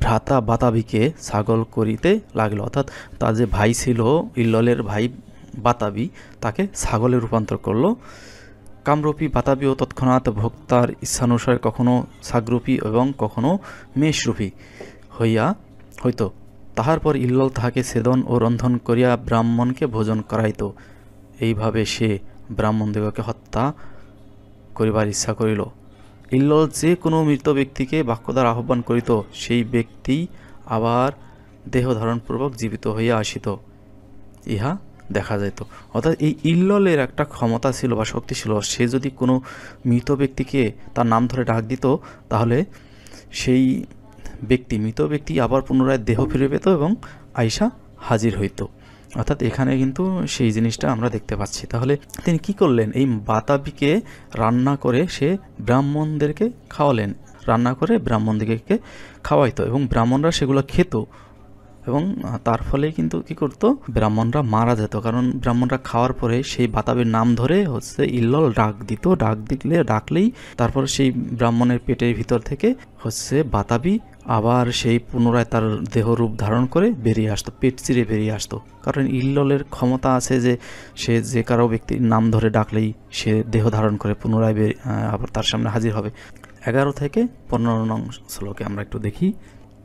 ভ্রাতা বাতাবিকে ছাগল করিতে লাগিল। অর্থাৎ তার যে ভাই ছিল, ইল্ললের ভাই বাতাবি, তাকে ছাগলে রূপান্তর করলো। কামরূপী বাতাবিও তৎক্ষণাৎ ভোক্তার ইচ্ছানুসারে কখনো ছাগরূপী এবং কখনো মেষরূপী হইত। তাহার পর ইল্লল তাহাকে ছেদন ও রন্ধন করিয়া ব্রাহ্মণকে ভোজন করাইত। এইভাবে সে ব্রাহ্মণদিগকে হত্যা করিবার ইচ্ছা করিল। ইল্লল যে কোনো মৃত ব্যক্তিকে বাক্য দ্বারা আহ্বান করিত, সেই ব্যক্তি আবার দেহ ধারণপূর্বক জীবিত হইয়া আসিত, ইহা দেখা যেত। অর্থাৎ এই ইল্ললের একটা ক্ষমতা ছিল বা শক্তি ছিল, সে যদি কোনো মৃত ব্যক্তিকে তার নাম ধরে ডাক দিত, তাহলে সেই মৃত ব্যক্তি আবার পুনরায় দেহ ফিরে পেত এবং আইসা হাজির হইত। অর্থাৎ এখানে কিন্তু সেই জিনিসটা আমরা দেখতে পাচ্ছি। তাহলে তিনি কি করলেন, এই বাতাবিকে রান্না করে সে ব্রাহ্মণদেরকে খাওয়ালেন, রান্না করে ব্রাহ্মণদিগকে খাওয়াইতো এবং ব্রাহ্মণরা সেগুলো খেত, এবং তার ফলে কিন্তু কি করতো, ব্রাহ্মণরা মারা যেত। কারণ ব্রাহ্মণরা খাওয়ার পরে সেই বাতাবির নাম ধরে হচ্ছে ইল্লল ডাকলেই তারপর সেই ব্রাহ্মণের পেটের ভিতর থেকে হচ্ছে বাতাবি আবার সেই পুনরায় তার দেহরূপ ধারণ করে বেরিয়ে আসতো, পেট চিরে বেরিয়ে আসতো। কারণ ইল্ললের ক্ষমতা আছে যে সে যে কারো ব্যক্তির নাম ধরে ডাকলেই সে দেহ ধারণ করে পুনরায় আবার তার সামনে হাজির হবে। 11 থেকে 15 নং শ্লোকে আমরা একটু দেখি।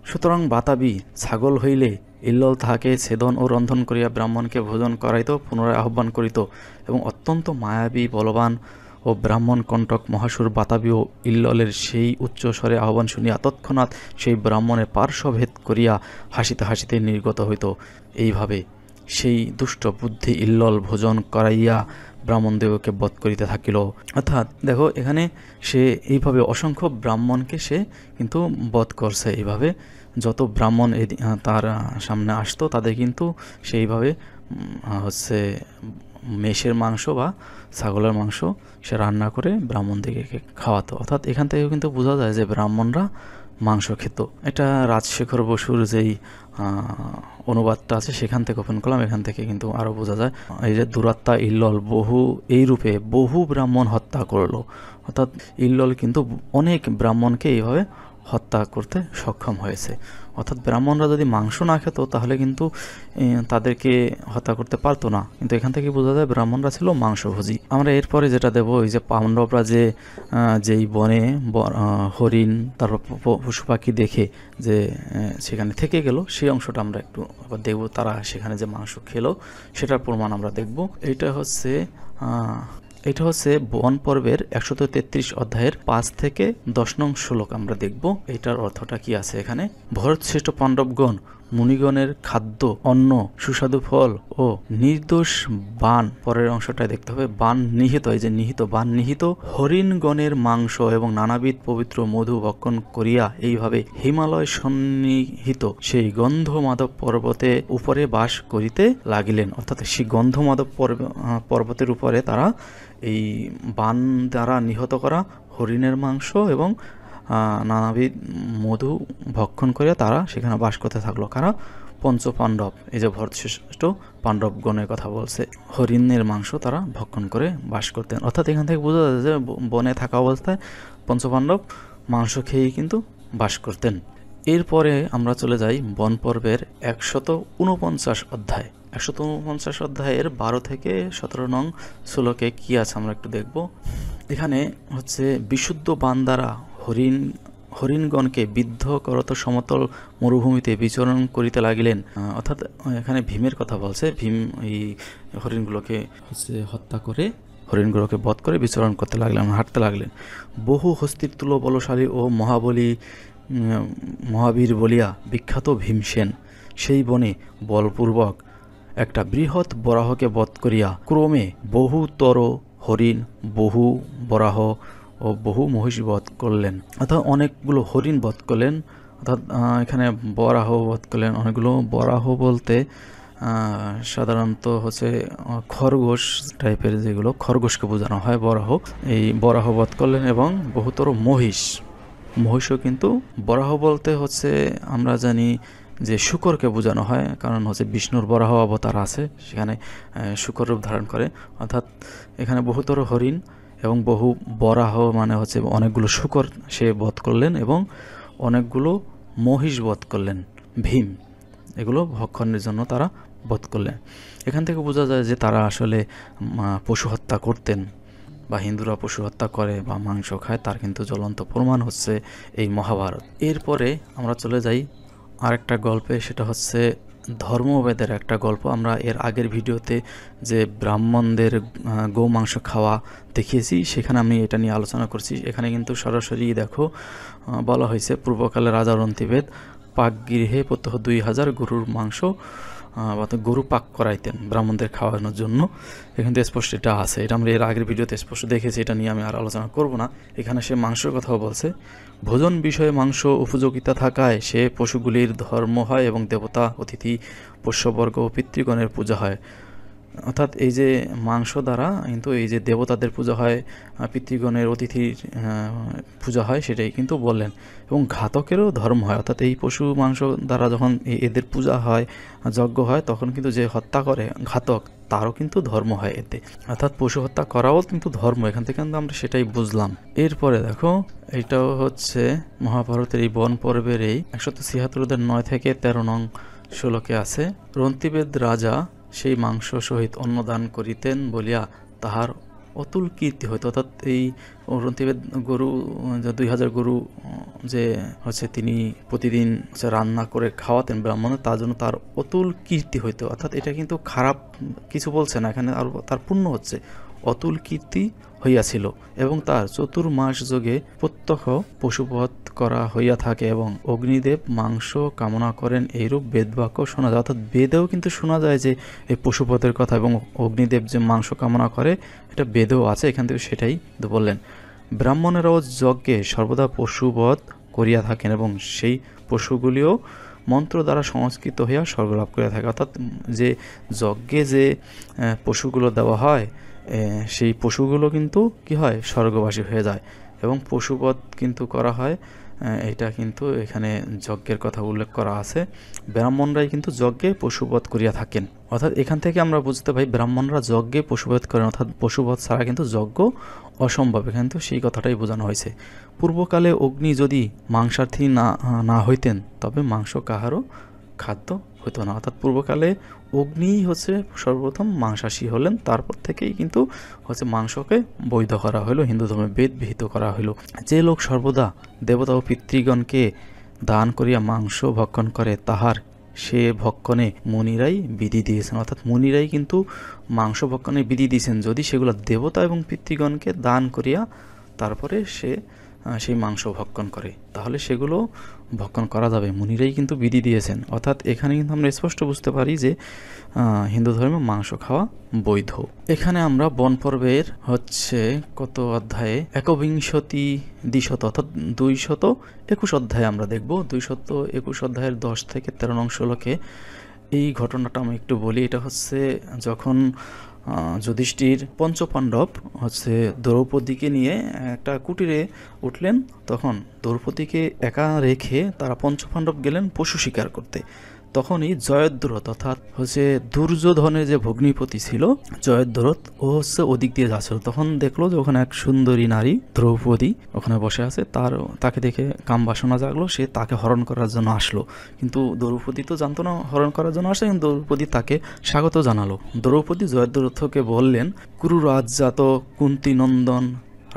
সুতরাং বাতাবি ছাগল হইলে ইল্লল তাহাকে ছেদন ও রন্ধন করিয়া ব্রাহ্মণকে ভোজন করাইত, পুনরায় আহ্বান করিত, এবং অত্যন্ত মায়াবী, বলবান ও ব্রাহ্মণ কণ্টক মহাসুর বাতাবিও ইল্ললের সেই উচ্চ স্বরে আহ্বান শুনিয়া তৎক্ষণাৎ সেই ব্রাহ্মণের পার্শ্বভেদ করিয়া হাসিতে হাসিতে নির্গত হইত। এইভাবে সেই দুষ্ট বুদ্ধি ইল্লল ভোজন করাইয়া ব্রাহ্মণদেবকে বধ করিতে থাকিল। অর্থাৎ দেখো এখানে সে এইভাবে অসংখ্য ব্রাহ্মণকে সে কিন্তু বধ করছে। এইভাবে যত ব্রাহ্মণ তার সামনে আসতো তাদের কিন্তু সেইভাবে হচ্ছে মেষের মাংস বা ছাগলের মাংস সে রান্না করে ব্রাহ্মণদিগকে খাওয়াতো। অর্থাৎ এখান থেকে কিন্তু বোঝা যায় যে ব্রাহ্মণরা মাংস খেত। এটা রাজশেখর বসুর যেই অনুবাদটা আছে সেখান থেকে ওপেন করলাম, এখান থেকে কিন্তু আরও বোঝা যায়। এই যে দুরাত্মা ইল্লল এই রূপে বহু ব্রাহ্মণ হত্যা করলো। অর্থাৎ ইল্লল কিন্তু অনেক ব্রাহ্মণকে এইভাবে হত্যা করতে সক্ষম হয়েছে। অর্থাৎ ব্রাহ্মণরা যদি মাংস না খেত তাহলে কিন্তু তাদেরকে হত্যা করতে পারতো না, কিন্তু এখান থেকে বোঝা যায় ব্রাহ্মণরা ছিল মাংসভোজী। আমরা এরপরে যেটা দেবো, এই যে পাণ্ডবরা যেই বনে হরিণ তারপর পশু পাখি দেখে যে সেখানে থেকে গেল, সেই অংশটা আমরা একটু আবার দেখব। তারা সেখানে যে মাংস খেলো সেটার প্রমাণ আমরা দেখব। এটা হচ্ছে বন পর্বের 133 অধ্যায়ের 5 থেকে 10 নং শ্লোক আমরা দেখব। এটার অর্থটা কি আছে এখানে। ভরত শ্রেষ্ঠ পাণ্ডবগণ মুনিগণের খাদ্য, অন্ন, সুস্বাদু ফল ও নির্দোষ বান, পরের অংশটায় দেখতে হবে, বান নিহিত, এই যে নিহিত, বান নিহিত হরিণগণের মাংস এবং নানাবিধ পবিত্র মধু ভক্ষণ করিয়া এইভাবে হিমালয় সন্নিহিত সেই গন্ধমাধব পর্বতে উপরে বাস করিতে লাগিলেন। অর্থাৎ সেই গন্ধমাধব পর্বতের উপরে তারা এই বান দ্বারা নিহত করা হরিণের মাংস এবং নানাবিধ মধু ভক্ষণ করিয়া তারা সেখানে বাস করতে থাকলো। কারা? পঞ্চপাণ্ডব। এই যে ভরতশ্রেষ্ঠ পাণ্ডবগণের কথা বলছে, হরিণের মাংস তারা ভক্ষণ করে বাস করতেন। অর্থাৎ এখান থেকে বোঝা যায় যে বনে থাকা অবস্থায় পঞ্চপাণ্ডব মাংস খেয়েই কিন্তু বাস করতেন। এরপরে আমরা চলে যাই বন পর্বের 149 অধ্যায়। 149 অধ্যায়ের 12 থেকে 17 নং শ্লোকে কি আছে আমরা একটু দেখব। এখানে হচ্ছে বিশুদ্ধ বান দ্বারা হরিণগণকে বিদ্ধ করত সমতল মরুভূমিতে বিচরণ করিতে লাগিলেন। অর্থাৎ এখানে ভীমের কথা বলছে। ভীম এই হরিণগুলোকে হত্যা করে, হরিণগুলোকে বধ করে বিচরণ করতে লাগলেন, হাঁটতে লাগলেন। বহু হস্তির তুল্য বলশালী ও মহাবীর বলিয়া বিখ্যাত ভীমসেন সেই বনে বলপূর্বক একটা বৃহৎ বরাহকে বধ করিয়া ক্রমে বহুতর হরিণ, বহু বরাহ ও বহু মহিষ বধ করলেন। অর্থাৎ অনেকগুলো হরিণ বধ করলেন। অর্থাৎ এখানে বরাহ বধ করলেন অনেকগুলো। বরাহ বলতে সাধারণত হচ্ছে খরগোশ টাইপের, যেগুলো খরগোশকে বোঝানো হয় বরাহ। এই বরাহ বধ করলেন এবং বহুতর মহিষও কিন্তু, বরাহ বলতে হচ্ছে আমরা জানি যে শূকরকে বোঝানো হয়, কারণ হচ্ছে বিষ্ণুর বরাহ অবতার আছে, সেখানে শূকর রূপ ধারণ করে। অর্থাৎ এখানে বহুতর হরিণ এবং বহু বরাহ মানে হচ্ছে অনেকগুলো শূকর সে বধ করলেন এবং অনেকগুলো মহিষ বধ করলেন ভীম। এগুলো ভক্ষণের জন্য তারা বধ করলেন। এখান থেকে বোঝা যায় যে তারা আসলে পশু হত্যা করতেন, বা হিন্দুরা পশু হত্যা করে বা মাংস খায়, তার কিন্তু জ্বলন্ত প্রমাণ হচ্ছে এই মহাভারত। এরপরে আমরা চলে যাই আরেকটা গল্পে, সেটা হচ্ছে ধর্মবেদের একটা গল্প। আমরা এর আগের ভিডিওতে যে ব্রাহ্মণদের গো মাংস খাওয়া দেখিয়েছি, সেখানে আমি এটা নিয়ে আলোচনা করছি। এখানে কিন্তু সরাসরি দেখো বলা হয়েছে, পূর্বকালে রাজা রন্তিবেদ পাকগৃহে প্রত্যহ 2000 গরুর মাংস গরু পাক করাইতেন ব্রাহ্মণদের খাওয়ানোর জন্য। এখান থেকে স্পষ্ট এটা আছে, এটা আমরা এর আগের ভিডিওতে স্পষ্ট দেখেছি, এটা নিয়ে আমি আর আলোচনা করব না। এখানে সে মাংসের কথাও বলছে। ভোজন বিষয়ে মাংস উপযোগিতা থাকায় সে পশুগুলির ধর্ম হয় এবং দেবতা, অতিথি, পোষ্যবর্গ ও পিতৃগণের পূজা হয়। অর্থাৎ এই যে মাংস দ্বারা কিন্তু এই যে দেবতাদের পূজা হয়, পিতৃগণের, অতিথির পূজা হয়, সেটাই কিন্তু বললেন। এবং ঘাতকেরও ধর্ম হয়। অর্থাৎ এই পশু মাংস দ্বারা যখন এদের পূজা হয়, যজ্ঞ হয়, তখন কিন্তু যে হত্যা করে ঘাতক, তারও কিন্তু ধর্ম হয় এতে। অর্থাৎ পশু হত্যা করাও কিন্তু ধর্ম। এখান থেকে কিন্তু আমরা সেটাই বুঝলাম। এরপরে দেখো, এইটাও হচ্ছে মহাভারতের এই বন পর্বের এই 176 9 থেকে 13 নং শ্লোকে আছে। রন্তিবেদ রাজা সেই মাংস সহিত অন্নদান করিতেন বলিয়া তাহার অতুল কীর্তি হইত। অর্থাৎ এই রন্তিবেদ 2000 গরু যে হচ্ছে তিনি প্রতিদিন রান্না করে খাওয়াতেন ব্রাহ্মণের, তার জন্য তার অতুল কীর্তি হইত। অর্থাৎ এটা কিন্তু খারাপ কিছু বলছে না এখানে, আর তার পুণ্য হচ্ছে অতুল কীর্তি হইয়াছিল এবং তার চতুর্মাস যোগে প্রত্যক্ষ পশুবধ করা হইয়া থাকে এবং অগ্নিদেব মাংস কামনা করেন, এইরূপ বেদবাক্য শোনা যায়। অর্থাৎ বেদেও কিন্তু শোনা যায় যে এই পশুবধের কথা এবং অগ্নিদেব যে মাংস কামনা করে, এটা বেদেও আছে। এখান থেকে সেটাই বললেন। ব্রাহ্মণেরাও যজ্ঞে সর্বদা পশুবধ করিয়া থাকেন এবং সেই পশুগুলিও মন্ত্র দ্বারা সংস্কৃত হইয়া স্বর্গলাভ করিয়া থাকে। অর্থাৎ যে যজ্ঞে যে পশুগুলো দেওয়া হয়, সেই পশুগুলো কিন্তু কি হয়, স্বর্গবাসী হয়ে যায়। এবং পশুবধ কিন্তু করা হয় এটা কিন্তু এখানে যজ্ঞের কথা উল্লেখ করা আছে। ব্রাহ্মণরাই কিন্তু যজ্ঞে পশুবধ করিয়া থাকেন, অর্থাৎ এখান থেকে আমরা বুঝতে পাই ব্রাহ্মণরা যজ্ঞে পশুবধ করেন, অর্থাৎ পশুবধ ছাড়া কিন্তু যজ্ঞ অসম্ভব। এখানে তো সেই কথাটাই বোঝানো হয়েছে। পূর্বকালে অগ্নি যদি মাংসার্থী না হইতেন তবে মাংস কাহারও খাদ্য হতো না, অর্থাৎ পূর্বকালে অগ্নিই হচ্ছে সর্বপ্রথম মাংসাশী হলেন, তারপর থেকেই কিন্তু হচ্ছে মাংসকে বৈধ করা হলো, হিন্দু ধর্মে বেদ বিহিত করা হলো। যে লোক সর্বদা দেবতা ও পিতৃগণকে দান করিয়া মাংস ভক্ষণ করে তাহার সে ভক্ষণে মুনিরাই বিধি দিয়েছেন, অর্থাৎ মুনিরাই কিন্তু মাংস ভক্ষণে বিধি দিয়েছেন যদি সেগুলো দেবতা এবং পিতৃগণকে দান করিয়া তারপরে সে সেই মাংস ভক্ষণ করে, তাহলে সেগুলো ভক্ষণ করা যাবে। মুনিরাই কিন্তু বিধি দিয়েছেন, অর্থাৎ এখানে কিন্তু আমরা স্পষ্ট বুঝতে পারি যে হিন্দু ধর্মে মাংস খাওয়া বৈধ। এখানে আমরা বন পর্বের হচ্ছে কত অধ্যায়ে 21 অর্থাৎ 221 অধ্যায়ে আমরা দেখব। 221 অধ্যায়ের 10 থেকে 13 নং শ্লোকে এই ঘটনাটা আমি একটু বলি। এটা হচ্ছে যখন যুধিষ্ঠির পঞ্চপাণ্ডব হচ্ছে দ্রৌপদীকে নিয়ে একটা কুটিরে উঠলেন, তখন দ্রৌপদীকে একা রেখে তারা পঞ্চপাণ্ডব গেলেন পশু শিকার করতে। তখনই জয়দ্রথ অর্থাৎ হচ্ছে দুর্যোধনের যে ভগ্নিপতি ছিল জয়দ্রথ, ও হচ্ছে ওদিক দিয়ে যাচ্ছিল। তখন দেখলো যে ওখানে এক সুন্দরী নারী দ্রৌপদী ওখানে বসে আছে, তাকে দেখে কাম বাসনা জাগলো, সে তাকে হরণ করার জন্য আসলো। কিন্তু দ্রৌপদী তো জানতো না হরণ করার জন্য আসে, কিন্তু দ্রৌপদী তাকে স্বাগত জানালো। দ্রৌপদী জয়দ্রথকে বললেন, কুরুরাজজাত কুন্তী নন্দন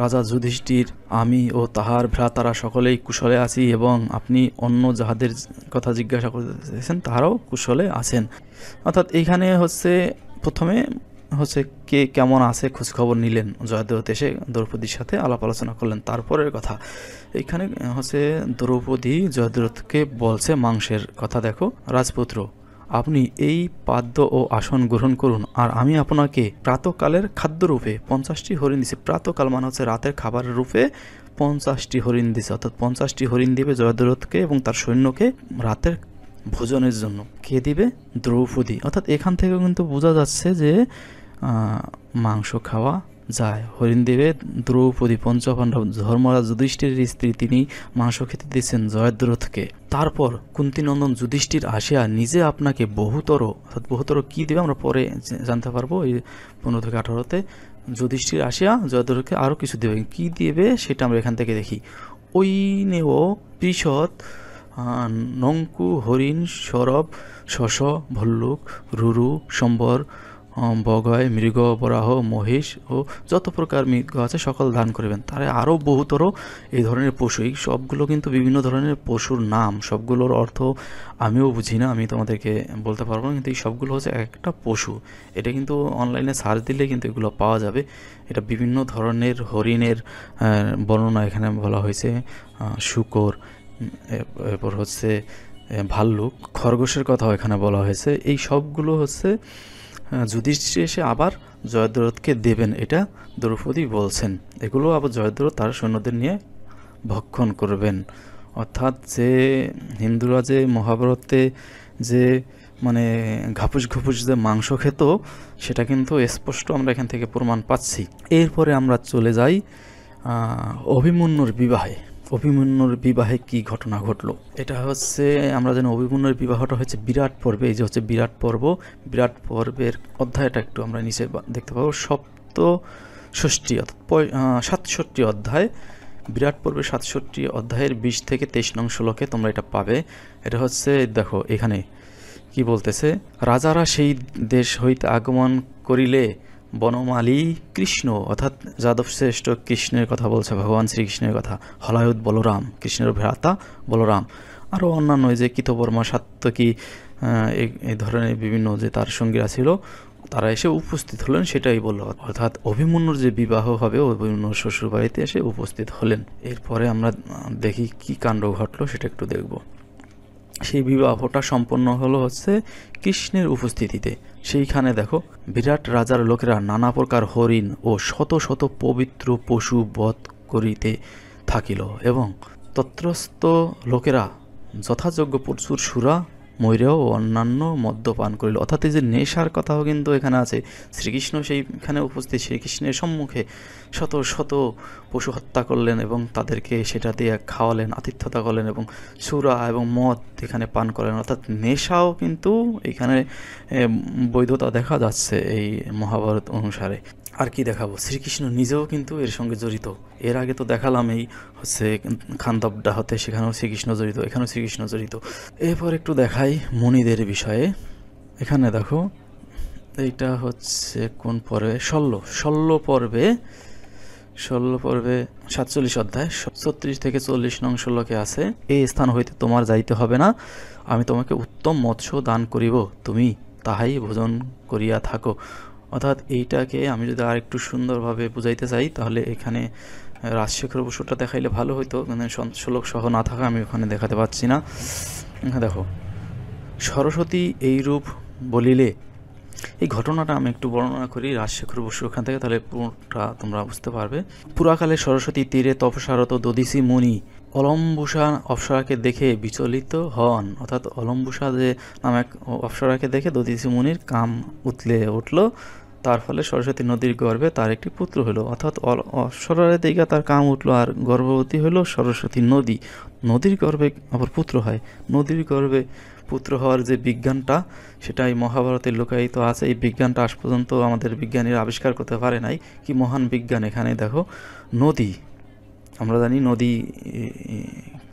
রাজা যুধিষ্ঠির, আমি ও তাহার ভ্রাতারা সকলেই কুশলে আছি এবং আপনি অন্য যাহাদের কথা জিজ্ঞাসা করতেছেন তাহারাও কুশলে আছেন। অর্থাৎ এইখানে হচ্ছে প্রথমে হচ্ছে কে কেমন আছে খোঁজখবর নিলেন, জয়দ্রথ এসে দ্রৌপদীর সাথে আলাপ আলোচনা করলেন। তারপরের কথা এইখানে হচ্ছে দ্রৌপদী জয়দ্রথকে বলছে মাংসের কথা, দেখো রাজপুত্র, আপনি এই পাদ্য ও আসন গ্রহণ করুন, আর আমি আপনাকে প্রাতকালের খাদ্যরূপে 50টি হরিণ দিছি। প্রাতকাল মানে হচ্ছে রাতের খাবারের রূপে 50টি হরিণ দিছে, অর্থাৎ 50টি হরিণ দিবে জয়দ্রথকে এবং তার সৈন্যকে রাতের ভোজনের জন্য। কে দিবে? দ্রৌপদী। অর্থাৎ এখান থেকে কিন্তু বোঝা যাচ্ছে যে মাংস খাওয়া যায়। হরিণ দেবে দ্রৌপদী, পঞ্চপাণ্ডব ধর্মরাজ যুধিষ্ঠিরের স্ত্রী, তিনি মাংস খেতে দিচ্ছেন জয়দ্রথকে। তারপর কুন্তীনন্দন যুধিষ্ঠির আসিয়া নিজে আপনাকে বহুতর, অর্থাৎ বহুতর কি দেবে আমরা পরে জানতে পারবো, এই 15 থেকে 18তে যুধিষ্ঠির আসিয়া জয়দ্রথকে আরও কিছু দেবে। কি দেবে সেটা আমরা এখান থেকে দেখি। ওই নেও পৃষদ নঙ্কু হরিণ সরব শশ ভল্লুক রুরু সম্বর বগয় মৃগ বরাহ মহিষ ও যত প্রকার মৃগ আছে সকল দান করবেন। তারা আরও বহুতর এই ধরনের পশু, এই সবগুলো কিন্তু বিভিন্ন ধরনের পশুর নাম, সবগুলোর অর্থ আমিও বুঝি না, আমি তোমাদেরকে বলতে পারবো না, কিন্তু এই সবগুলো হচ্ছে একটা পশু। এটা কিন্তু অনলাইনে সার্চ দিলে কিন্তু এগুলো পাওয়া যাবে। এটা বিভিন্ন ধরনের হরিণের বর্ণনা এখানে বলা হয়েছে, শূকর, এরপর হচ্ছে ভাল্লুক, খরগোশের কথাও এখানে বলা হয়েছে। এই সবগুলো হচ্ছে যুধিষ্ঠির এসে আবার জয়দ্রথকে দেবেন, এটা দ্রৌপদী বলছেন। এগুলো আবার জয়দ্রথ তার সৈন্যদের নিয়ে ভক্ষণ করবেন। অর্থাৎ যে হিন্দুরা যে মহাভারতে যে মানে ঘাপুস ঘুপুস যে মাংস খেত, সেটা কিন্তু স্পষ্ট আমরা এখান থেকে প্রমাণ পাচ্ছি। এরপরে আমরা চলে যাই অভিমন্যুর বিবাহে। অভিমন্যুর বিবাহে কি ঘটনা ঘটলো, এটা হচ্ছে আমরা জানি অভিমন্যুর বিবাহটা হচ্ছে বিরাট পর্বে। এই যে হচ্ছে বিরাট পর্ব, বিরাট পর্বের অধ্যায়টা একটু আমরা নিচে দেখতে পাবো, সপ্তষষ্ঠী অর্থাৎ 67 অধ্যায়, বিরাট পর্বের 67 অধ্যায়ের 20 থেকে 23 নং শ্লোকে তোমরা এটা পাবে। এটা হচ্ছে দেখো এখানে কি বলতেছে, রাজারা সেই দেশ হইতে আগমন করিলে বনমালী কৃষ্ণ, অর্থাৎ যাদব শ্রেষ্ঠ কৃষ্ণের কথা বলছে, ভগবান শ্রীকৃষ্ণের কথা, হলায়ুধ বলরাম, কৃষ্ণের ভ্রাতা বলরাম, আরও অন্যান্য যে কৃতবর্মা সাত্যকী এই ধরনের বিভিন্ন যে তার সঙ্গীরা ছিল, তারা এসে উপস্থিত হলেন, সেটাই বললো। অর্থাৎ অভিমন্যুর যে বিবাহ হবে অভিমন্যুর শ্বশুর বাড়িতে এসে উপস্থিত হলেন। এরপরে আমরা দেখি কি কাণ্ড ঘটলো সেটা একটু দেখব। সেই বিবাহটা সম্পন্ন হলো হচ্ছে কৃষ্ণের উপস্থিতিতে। সেইখানে দেখো বিরাট রাজার লোকেরা নানা প্রকার হরিণ ও শত শত পবিত্র পশু বধ করিতে থাকিল এবং তত্রস্থ লোকেরা যথাযোগ্য প্রচুর সুরা ময়ূরেও অন্যান্য মদ্যপান করিল। অর্থাৎ এই যে নেশার কথাও কিন্তু এখানে আছে। শ্রীকৃষ্ণ সেইখানে উপস্থিত, শ্রীকৃষ্ণের সম্মুখে শত শত পশু হত্যা করলেন এবং তাদেরকে সেটা দিয়ে খাওয়ালেন, আতিথ্যতা করলেন এবং সুরা এবং মদ এখানে পান করলেন। অর্থাৎ নেশাও কিন্তু এখানে বৈধতা দেখা যাচ্ছে এই মহাভারত অনুসারে। আর কি দেখাবো, শ্রীকৃষ্ণ নিজেও কিন্তু এর সঙ্গে জড়িত। এর আগে তো দেখালাম এই হচ্ছে খান্দবডা হতে, সেখানেও শ্রীকৃষ্ণ জড়িত, এখানেও শ্রীকৃষ্ণ জড়িত। এরপর একটু দেখাই মুনিদের বিষয়ে। এখানে দেখো এইটা হচ্ছে কোন পর্বে, ষোলো পর্বে 47 অধ্যায় 36 থেকে 40 নং শ্লোকে আছে, এই স্থান হইতে তোমার যাইতে হবে না, আমি তোমাকে উত্তম মৎস্য দান করিব, তুমি তাহাই ভোজন করিয়া থাকো। অর্থাৎ এইটাকে আমি যদি আর একটু সুন্দরভাবে বুঝাইতে চাই তাহলে এখানে রাজশেখর বসুটা দেখাইলে ভালো হইতো, মানে শ্লোক সহ না থাকা আমি ওখানে দেখাতে পাচ্ছি না। দেখো, সরস্বতী এইরূপ বলিলে, এই ঘটনাটা আমি একটু বর্ণনা করি রাজশেখর বসু ওখান থেকে, তাহলে পুরোটা তোমরা বুঝতে পারবে। পুরাকালে সরস্বতী তীরে তপস্যারত দধিসি মুনি অলম্বুষা অপ্সরাকে দেখে বিচলিত হন। অর্থাৎ অলম্বুষা যে নাম এক অপ্সরাকে দেখে দধিসি মুনির কাম উতলে উঠল, তার ফলে সরস্বতী নদীর গর্ভে তার একটি পুত্র হলো। অর্থাৎ অপ্সরার দিকে তার কাম উঠলো আর গর্ভবতী হলো সরস্বতী নদী। নদীর গর্ভে আবার পুত্র হয়। নদীর গর্ভে পুত্র হওয়ার যে বিজ্ঞানটা, সেটা এই মহাভারতের লুকায়িত আছে। এই বিজ্ঞানটা আজ পর্যন্ত আমাদের বিজ্ঞানীরা আবিষ্কার করতে পারে নাই। কি মহান বিজ্ঞান! এখানে দেখো, নদী, আমরা জানি নদী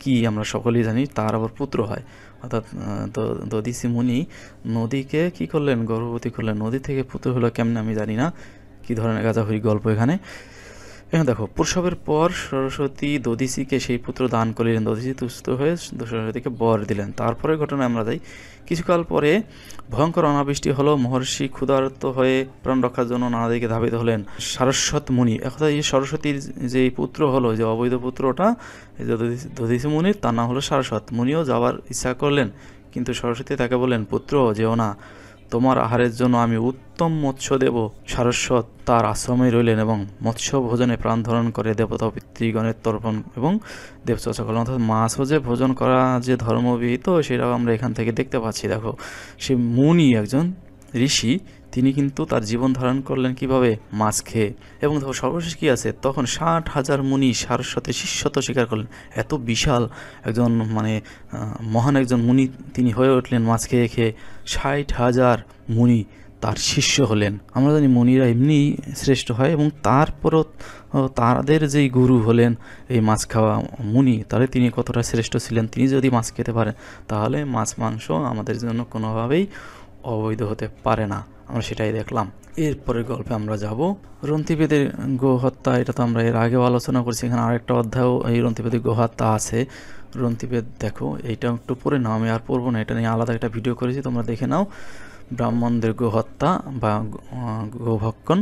কি, আমরা সকলেই জানি, তার আবার পুত্র হয়। অর্থাৎ দধিসি মুনি নদীকে কি করলেন, গর্ভবতী করলেন। নদী থেকে পুত্র হলো কেমনে আমি জানি না, কি ধরনের গাজাহরি গল্প এখানে। এখন দেখো, প্রসবের পর সরস্বতী দধিসিকে সেই পুত্র দান করিলেন। দধিসি তুষ্ট হয়ে সরস্বতীকে বর দিলেন। তারপরে ঘটনায় আমরা যাই, কিছুকাল পরে ভয়ঙ্কর অনাবৃষ্টি হলো। মহর্ষি ক্ষুধার্ত হয়ে প্রাণ রক্ষার জন্য নানা দিকে ধাবিত হলেন। সারস্বত মুনি, এখন এই সরস্বতীর যে পুত্র হলো, যে অবৈধ পুত্রটা এই যে দধিসি মুনির, তার নাম হলো সারস্বত। মুনিও যাওয়ার ইচ্ছা করলেন, কিন্তু সরস্বতী তাকে বললেন, পুত্র যেও না, তোমার আহারের জন্য আমি উত্তম মৎস্য দেব। সারস্বত তার আশ্রমে রইলেন এবং মৎস্য ভোজনে প্রাণ ধারণ করে দেবতা পিতৃগণের তর্পণ এবং দেবচর্চা করলেন। অর্থাৎ মাছও যে ভোজন করা যে ধর্মবিহিত, সেটাও আমরা এখান থেকে দেখতে পাচ্ছি। দেখো, সে মুনি, একজন ঋষি, তিনি কিন্তু তার জীবন ধারণ করলেন কিভাবে, মাছ খেয়ে। এবং দেখো সর্বশেষ কি আছে, তখন 60,000 মুনি সারস্বতের শিষ্যত্ব স্বীকার করলেন। এত বিশাল একজন, মানে মহান একজন মুনি তিনি হয়ে উঠলেন মাছ খেয়ে খেয়ে। 60,000 মুনি তার শিষ্য হলেন। আমরা জানি মুনিরা এমনি শ্রেষ্ঠ হয়, এবং তারপরও তাদের যেই গুরু হলেন এই মাছ খাওয়া মুনি, তাহলে তিনি কতটা শ্রেষ্ঠ ছিলেন। তিনি যদি মাছ খেতে পারেন, তাহলে মাছ মাংস আমাদের জন্য কোনোভাবেই অবৈধ হতে পারে না। আমরা সেটাই দেখলাম। এরপরের গল্পে আমরা যাব রন্তিবেদের গো হত্যা। এটা তো আমরা এর আগেও আলোচনা করছি, এখানে আরেকটা অধ্যায়ও এই রন্তিবেদের গো হত্যা আছে। রন্তিবেদ দেখো, এইটা একটু পড়ে নাও, আমি আর পড়বো না, এটা নিয়ে আলাদা একটা ভিডিও করেছি, তোমরা দেখে নাও। ব্রাহ্মণদের গো হত্যা বা গোভক্ষণ।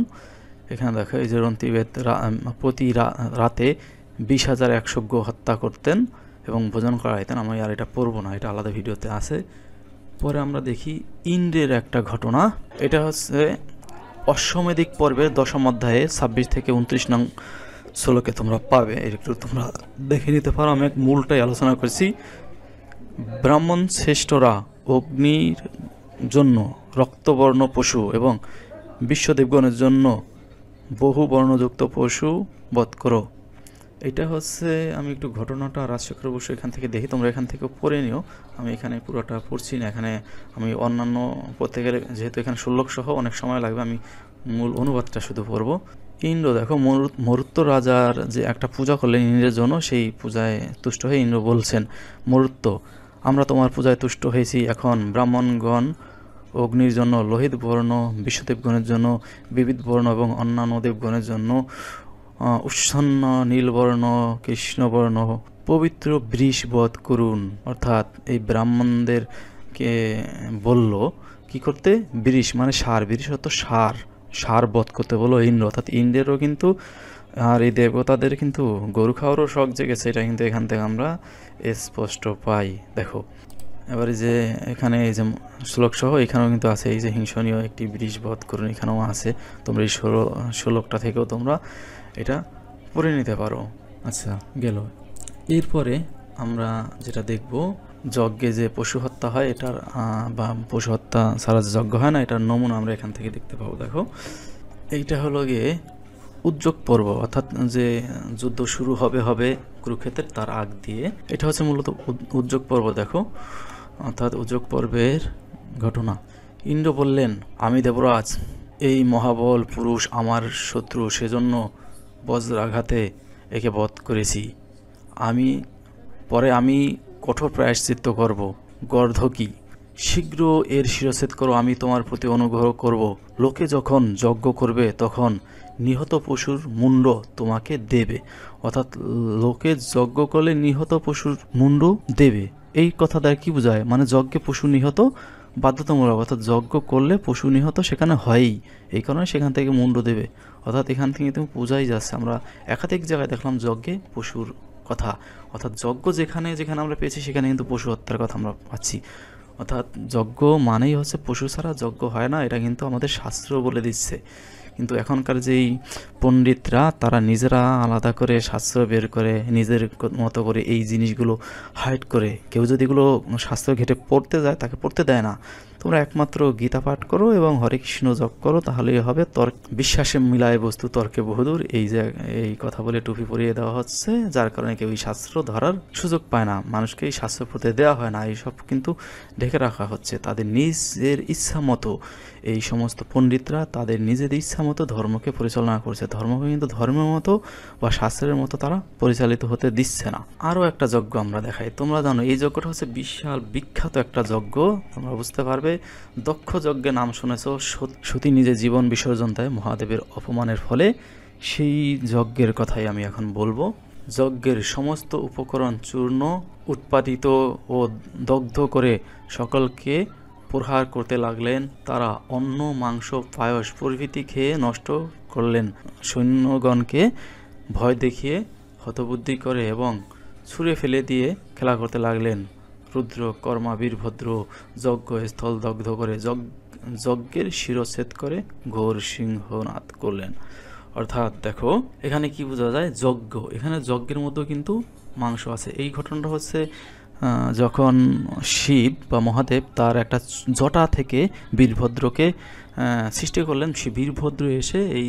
এখানে দেখো, এই যে রন্তিবেদ প্রতি রাতে 20,100 গো হত্যা করতেন এবং ভোজন করাইতেন। আমি আর এটা পড়বো না, এটা আলাদা ভিডিওতে আছে। পরে আমরা দেখি ইন্দ্রের একটা ঘটনা। এটা হচ্ছে অশ্বমেধিক পর্বের 10ম অধ্যায়ে 26 থেকে 29 নং শ্লোকে তোমরা পাবে। একটু তোমরা দেখে নিতে পারো, আমি এক মূলটাই আলোচনা করছি। ব্রাহ্মণ শ্রেষ্ঠরা অগ্নির জন্য রক্তবর্ণ পশু এবং বিশ্বদেবগণের জন্য বহু বর্ণযুক্ত পশু বধ করো। এটা হচ্ছে, আমি একটু ঘটনাটা রাজশেখর বসু এখান থেকে দেখি, তোমরা এখান থেকে পড়ে নিও। আমি এখানে পুরোটা পড়ছি না, এখানে আমি অন্যান্য পড়তে গেলে যেহেতু এখানে শ্লোক সহ অনেক সময় লাগবে, আমি মূল অনুবাদটা শুধু পড়ব। ইন্দ্র দেখো, মরুত্ব রাজার যে একটা পূজা করলেন ইন্দ্রের জন্য, সেই পূজায় তুষ্ট হয়ে ইন্দ্র বলছেন, মরুত্ব, আমরা তোমার পূজায় তুষ্ট হয়েছি। এখন ব্রাহ্মণগণ অগ্নির জন্য লোহিত বর্ণ, বিশ্বদেবগণের জন্য বিবিধ বর্ণ এবং অন্যান্য দেবগণের জন্য উচ্ছন্ন নীলবর্ণ, কৃষ্ণবর্ণ পবিত্র বৃষ বধ করুন। অর্থাৎ এই ব্রাহ্মণদেরকে বলল কি করতে, বৃষ মানে সার, বৃষ অর্থ সার বধ করতে বললো ইন্দ্র। অর্থাৎ ইন্দ্রেরও কিন্তু, আর এই দেবতাদের কিন্তু গরু খাওয়ারও শখ জেগেছে, এটা কিন্তু এখান থেকে আমরা স্পষ্ট পাই। দেখো এবারে যে এখানে এই যে শ্লোক সহ এখানেও কিন্তু আছে, এই যে হিংসনীয় একটি বৃষ বধ করুন, এখানেও আছে। তোমরা এই শ্লোকটা থেকেও তোমরা এটা পড়ে নিতে পারো। আচ্ছা, গেল। এরপরে আমরা যেটা দেখব, যজ্ঞে যে পশু হত্যা হয় এটার বা পশু হত্যা ছাড়া যে যজ্ঞ হয় না, এটার নমুনা আমরা এখান থেকে দেখতে পাবো। দেখো, এইটা হলো গিয়ে উদ্যোগ পর্ব, অর্থাৎ যে যুদ্ধ শুরু হবে কুরুক্ষেত্রের তার আগ দিয়ে। এটা হচ্ছে মূলত উদ্যোগ পর্ব। দেখো, অর্থাৎ উদ্যোগ পর্বের ঘটনা। ইন্দ্র বললেন, আমি দেবরাজ, এই মহাবল পুরুষ আমার শত্রু, সেজন্য বজ্রাঘাতে একে বধ করেছি। আমি কঠোর প্রায়শ্চিত্ত করব। গর্ধকী, শীঘ্র এর শিরচ্ছেদ করো, আমি তোমার প্রতি অনুগ্রহ করব। লোকে যখন যজ্ঞ করবে তখন নিহত পশুর মুন্ড তোমাকে দেবে। অর্থাৎ লোকে যজ্ঞ করলে নিহত পশুর মুন্ড দেবে। এই কথা দ্বারা কি বোঝায়? মানে যজ্ঞে পশু নিহত বাধ্যতামূলক, অর্থাৎ যজ্ঞ করলে পশু নিহত সেখানে হয়ই, এই কারণে সেখান থেকে মুন্ড দেবে। অর্থাৎ এখান থেকে তুমি বোঝাই যাচ্ছে, আমরা একাধিক জায়গায় দেখলাম যজ্ঞে পশুর কথা। অর্থাৎ যজ্ঞ যেখানে যেখানে আমরা পেয়েছি সেখানে কিন্তু পশু হত্যার কথা আমরা পাচ্ছি। অর্থাৎ যজ্ঞ মানেই হচ্ছে পশু ছাড়া যজ্ঞ হয় না, এটা কিন্তু আমাদের শাস্ত্র বলে দিচ্ছে। কিন্তু এখনকার যেই পণ্ডিতরা তারা নিজেরা আলাদা করে শাস্ত্র বের করে নিজের মতো করে এই জিনিসগুলো হাইড করে। কেউ যদি এগুলো শাস্ত্র ঘেটে পড়তে যায় তাকে পড়তে দেয় না। তোমরা একমাত্র গীতা পাঠ করো এবং হরে কৃষ্ণ জপ করো, তাহলেই হবে। তর্ক বিশ্বাসে মিলায় বস্তু তর্কে বহুদূর, এই কথা বলে টুপি পরিয়ে দেওয়া হচ্ছে, যার কারণে কেউ এই শাস্ত্র ধরার সুযোগ পায় না। মানুষকে এই শাস্ত্র পড়তে দেওয়া হয় না, এইসব কিন্তু ঢেকে রাখা হচ্ছে। তাদের নিজের ইচ্ছা মতো এই সমস্ত পণ্ডিতরা তাদের নিজেদের ইচ্ছা মতো ধর্মকে পরিচালনা করছে। ধর্মকে কিন্তু ধর্মের মতো বা শাস্ত্রের মতো তারা পরিচালিত হতে দিচ্ছে না। আরও একটা যজ্ঞ আমরা দেখাই। তোমরা জানো এই যজ্ঞটা হচ্ছে বিশাল বিখ্যাত একটা যজ্ঞ, তোমরা বুঝতে পারবে। দক্ষ যজ্ঞের নাম শুনেছ। সতী নিজে জীবন বিসর্জন দেয় মহাদেবের অপমানের ফলে। সেই যজ্ঞের কথাই আমি এখন বলবো। যজ্ঞের সমস্ত উপকরণ চূর্ণ উৎপাদিত ও দগ্ধ করে সকলকে প্রহার করতে লাগলেন। তারা অন্ন মাংস পায়স প্রভৃতি খেয়ে নষ্ট করলেন। সৈন্যগণকে ভয় দেখিয়ে হতবুদ্ধি করে এবং ছুঁড়ে ফেলে দিয়ে খেলা করতে লাগলেন। রুদ্র কর্মা বীরভদ্র যজ্ঞস্থল দগ্ধ করে যজ্ঞের শিরচ্ছেদ করে ঘোর সিংহনাদ করলেন। অর্থাৎ দেখো এখানে কি বোঝা যায়? যজ্ঞ, এখানে যজ্ঞের মধ্যেও কিন্তু মাংস আছে। এই ঘটনাটা হচ্ছে যখন শিব বা মহাদেব তার একটা জটা থেকে বীরভদ্রকে সৃষ্টি করলেন, সেই বীরভদ্র এসে এই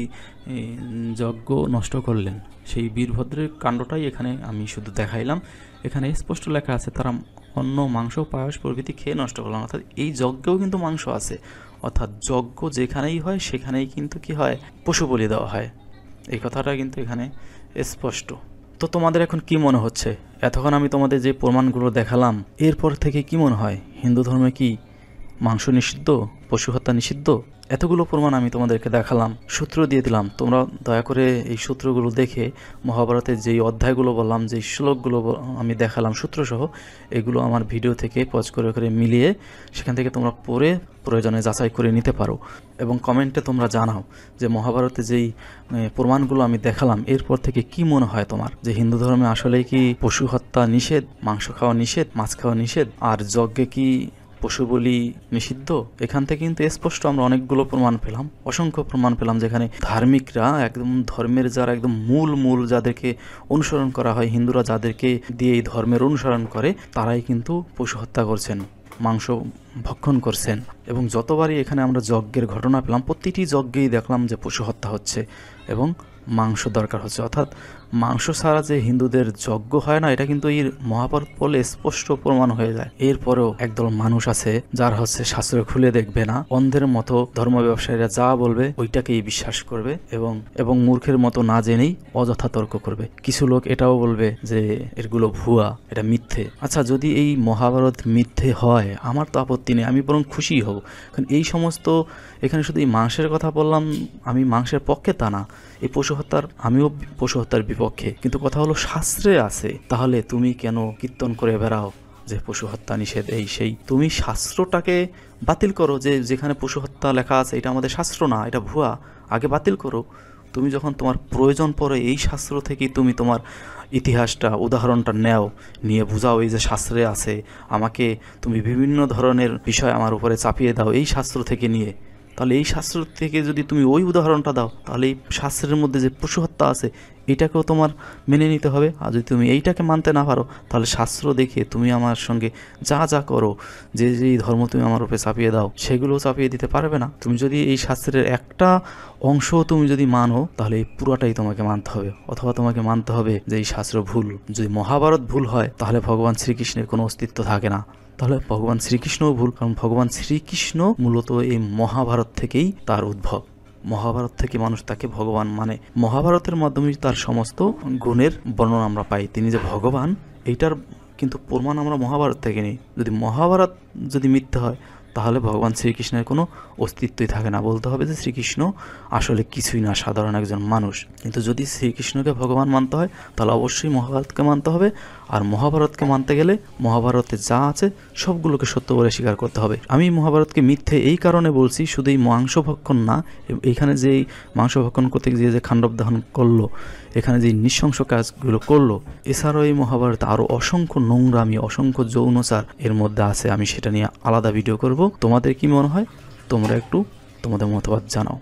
যজ্ঞ নষ্ট করলেন। সেই বীরভদ্রের কাণ্ডটাই এখানে আমি শুধু দেখাইলাম। এখানে স্পষ্ট লেখা আছে তারা অন্ন মাংস পায়স প্রভৃতি খেয়ে নষ্ট করলাম। অর্থাৎ এই যজ্ঞেও কিন্তু মাংস আছে। অর্থাৎ যজ্ঞ যেখানেই হয় সেখানেই কিন্তু কি হয়? পশু বলি দেওয়া হয়। এই কথাটা কিন্তু এখানে স্পষ্ট। তো তোমাদের এখন কি মনে হচ্ছে? এতক্ষণ আমি তোমাদের যে প্রমাণগুলো দেখালাম এরপর থেকে কি মনে হয়? হিন্দু ধর্মে কি মাংস নিষিদ্ধ, পশু হত্যা নিষিদ্ধ? এতগুলো প্রমাণ আমি তোমাদেরকে দেখালাম, সূত্র দিয়ে দিলাম। তোমরা দয়া করে এই সূত্রগুলো দেখে মহাভারতের যেই অধ্যায়গুলো বললাম, যেই শ্লোকগুলো আমি দেখালাম সূত্রসহ, এগুলো আমার ভিডিও থেকে পজ করে করে মিলিয়ে সেখান থেকে তোমরা পড়ে প্রয়োজনে যাচাই করে নিতে পারো। এবং কমেন্টে তোমরা জানাও যে মহাভারতে যেই প্রমাণগুলো আমি দেখালাম এরপর থেকে কি মনে হয় তোমার, যে হিন্দু ধর্মে আসলেই কি পশু হত্যা নিষেধ, মাংস খাওয়া নিষেধ, মাছ খাওয়া নিষেধ, আর যজ্ঞে কি পশু বলি নিষিদ্ধ? এখান থেকে কিন্তু স্পষ্ট আমরা অনেকগুলো প্রমাণ পেলাম, অসংখ্য প্রমাণ পেলাম, যেখানে ধার্মিকরা একদম ধর্মের যারা একদম মূল যাদেরকে অনুসরণ করা হয়, হিন্দুরা যাদেরকে দিয়ে এই ধর্মের অনুসরণ করে, তারাই কিন্তু পশু হত্যা করছেন, মাংস ভক্ষণ করছেন। এবং যতবারই এখানে আমরা যজ্ঞের ঘটনা পেলাম প্রতিটি যজ্ঞেই দেখলাম যে পশু হত্যা হচ্ছে এবং মাংস দরকার হচ্ছে। অর্থাৎ মাংস ছাড়া যে হিন্দুদের যজ্ঞ হয় না, এটা কিন্তু এই মহাভারত পড়লে স্পষ্ট প্রমাণ হয়ে যায়। এরপরেও একদল মানুষ আছে যারা হচ্ছে শাস্ত্র খুলে দেখবে না, অন্ধের মতো ধর্ম ব্যবসায়ীরা যা বলবে ওইটাকেই বিশ্বাস করবে এবং মূর্খের মতো না জেনেই অযথা তর্ক করবে। কিছু লোক এটাও বলবে যে এগুলো ভুয়া, এটা মিথ্যে। আচ্ছা, যদি এই মহাভারত মিথ্যে হয় আমার তো আপত্তি নেই, আমি বরং খুশি হব। কারণ এই সমস্ত এখানে শুধু এই মাংসের কথা বললাম, আমি মাংসের পক্ষে তা না, এই পশু হত্যার আমিও পশু হত্যার বিপক্ষে। কিন্তু কথা হলো শাস্ত্রে আছে, তাহলে তুমি কেন কীর্তন করে বেড়াও যে পশু হত্যা নিষেধ এই সেই? তুমি শাস্ত্রটাকে বাতিল করো, যে যেখানে পশু হত্যা লেখা আছে এটা আমাদের শাস্ত্র না, এটা ভুয়া, আগে বাতিল করো। তুমি যখন তোমার প্রয়োজন পড়ে এই শাস্ত্র থেকে তুমি তোমার ইতিহাসটা উদাহরণটা নিয়ে বুঝাও এই যে শাস্ত্রে আছে, আমাকে তুমি বিভিন্ন ধরনের বিষয় আমার উপরে চাপিয়ে দাও এই শাস্ত্র থেকে নিয়ে, তাহলে এই শাস্ত্র থেকে যদি তুমি ওই উদাহরণটা দাও, তাহলে এই শাস্ত্রের মধ্যে যে পশু হত্যা আছে এটাকেও তোমার মেনে নিতে হবে। আর যদি তুমি এইটাকে মানতে না পারো, তাহলে শাস্ত্র দেখে তুমি আমার সঙ্গে যা যা করো, যে যেই ধর্ম তুমি আমার উপরে চাপিয়ে দাও, সেগুলো চাপিয়ে দিতে পারবে না। তুমি যদি এই শাস্ত্রের একটা অংশ তুমি যদি মানো, তাহলে এই পুরাটাই তোমাকে মানতে হবে। অথবা তোমাকে মানতে হবে যে এই শাস্ত্র ভুল। যদি মহাভারত ভুল হয়, তাহলে ভগবান শ্রীকৃষ্ণের কোনো অস্তিত্ব থাকে না। তাহলে ভগবান শ্রীকৃষ্ণও ভুল, কারণ ভগবান শ্রীকৃষ্ণ মূলত এই মহাভারত থেকেই তার উদ্ভব। মহাভারত থেকে মানুষ তাকে ভগবান মানে। মহাভারতের মাধ্যমে তার সমস্ত গুণের বর্ণনা আমরা পাই। তিনি যে ভগবান, এইটার কিন্তু প্রমাণ আমরা মহাভারত থেকে নিই। যদি মহাভারত যদি মিথ্যা হয়, তাহলে ভগবান শ্রীকৃষ্ণের কোনো অস্তিত্বই থাকে না। বলতে হবে যে শ্রীকৃষ্ণ আসলে কিছুই না, সাধারণ একজন মানুষ। কিন্তু যদি শ্রীকৃষ্ণকে ভগবান মানতে হয়, তাহলে অবশ্যই মহাভারতকে মানতে হবে। আর মহাভারতকে মানতে গেলে মহাভারতে যা আছে সবগুলোকে সত্য বলে স্বীকার করতে হবে। আমি মহাভারতকে মিথ্যে এই কারণে বলছি, শুধু এই মাংস ভক্ষণ না, এইখানে যে মাংস ভক্ষণ করতে গিয়ে যে খাণ্ডব দহন করলো, এখানে যে নৃশংস কাজগুলো করলো, এছাড়াও এই মহাভারতে আরও অসংখ্য নোংরামি, অসংখ্য যৌনচার এর মধ্যে আছে। আমি সেটা নিয়ে আলাদা ভিডিও করব। তোমাদের কি মনে হয়? তোমরা একটু তোমাদের মতবাদ জানাও।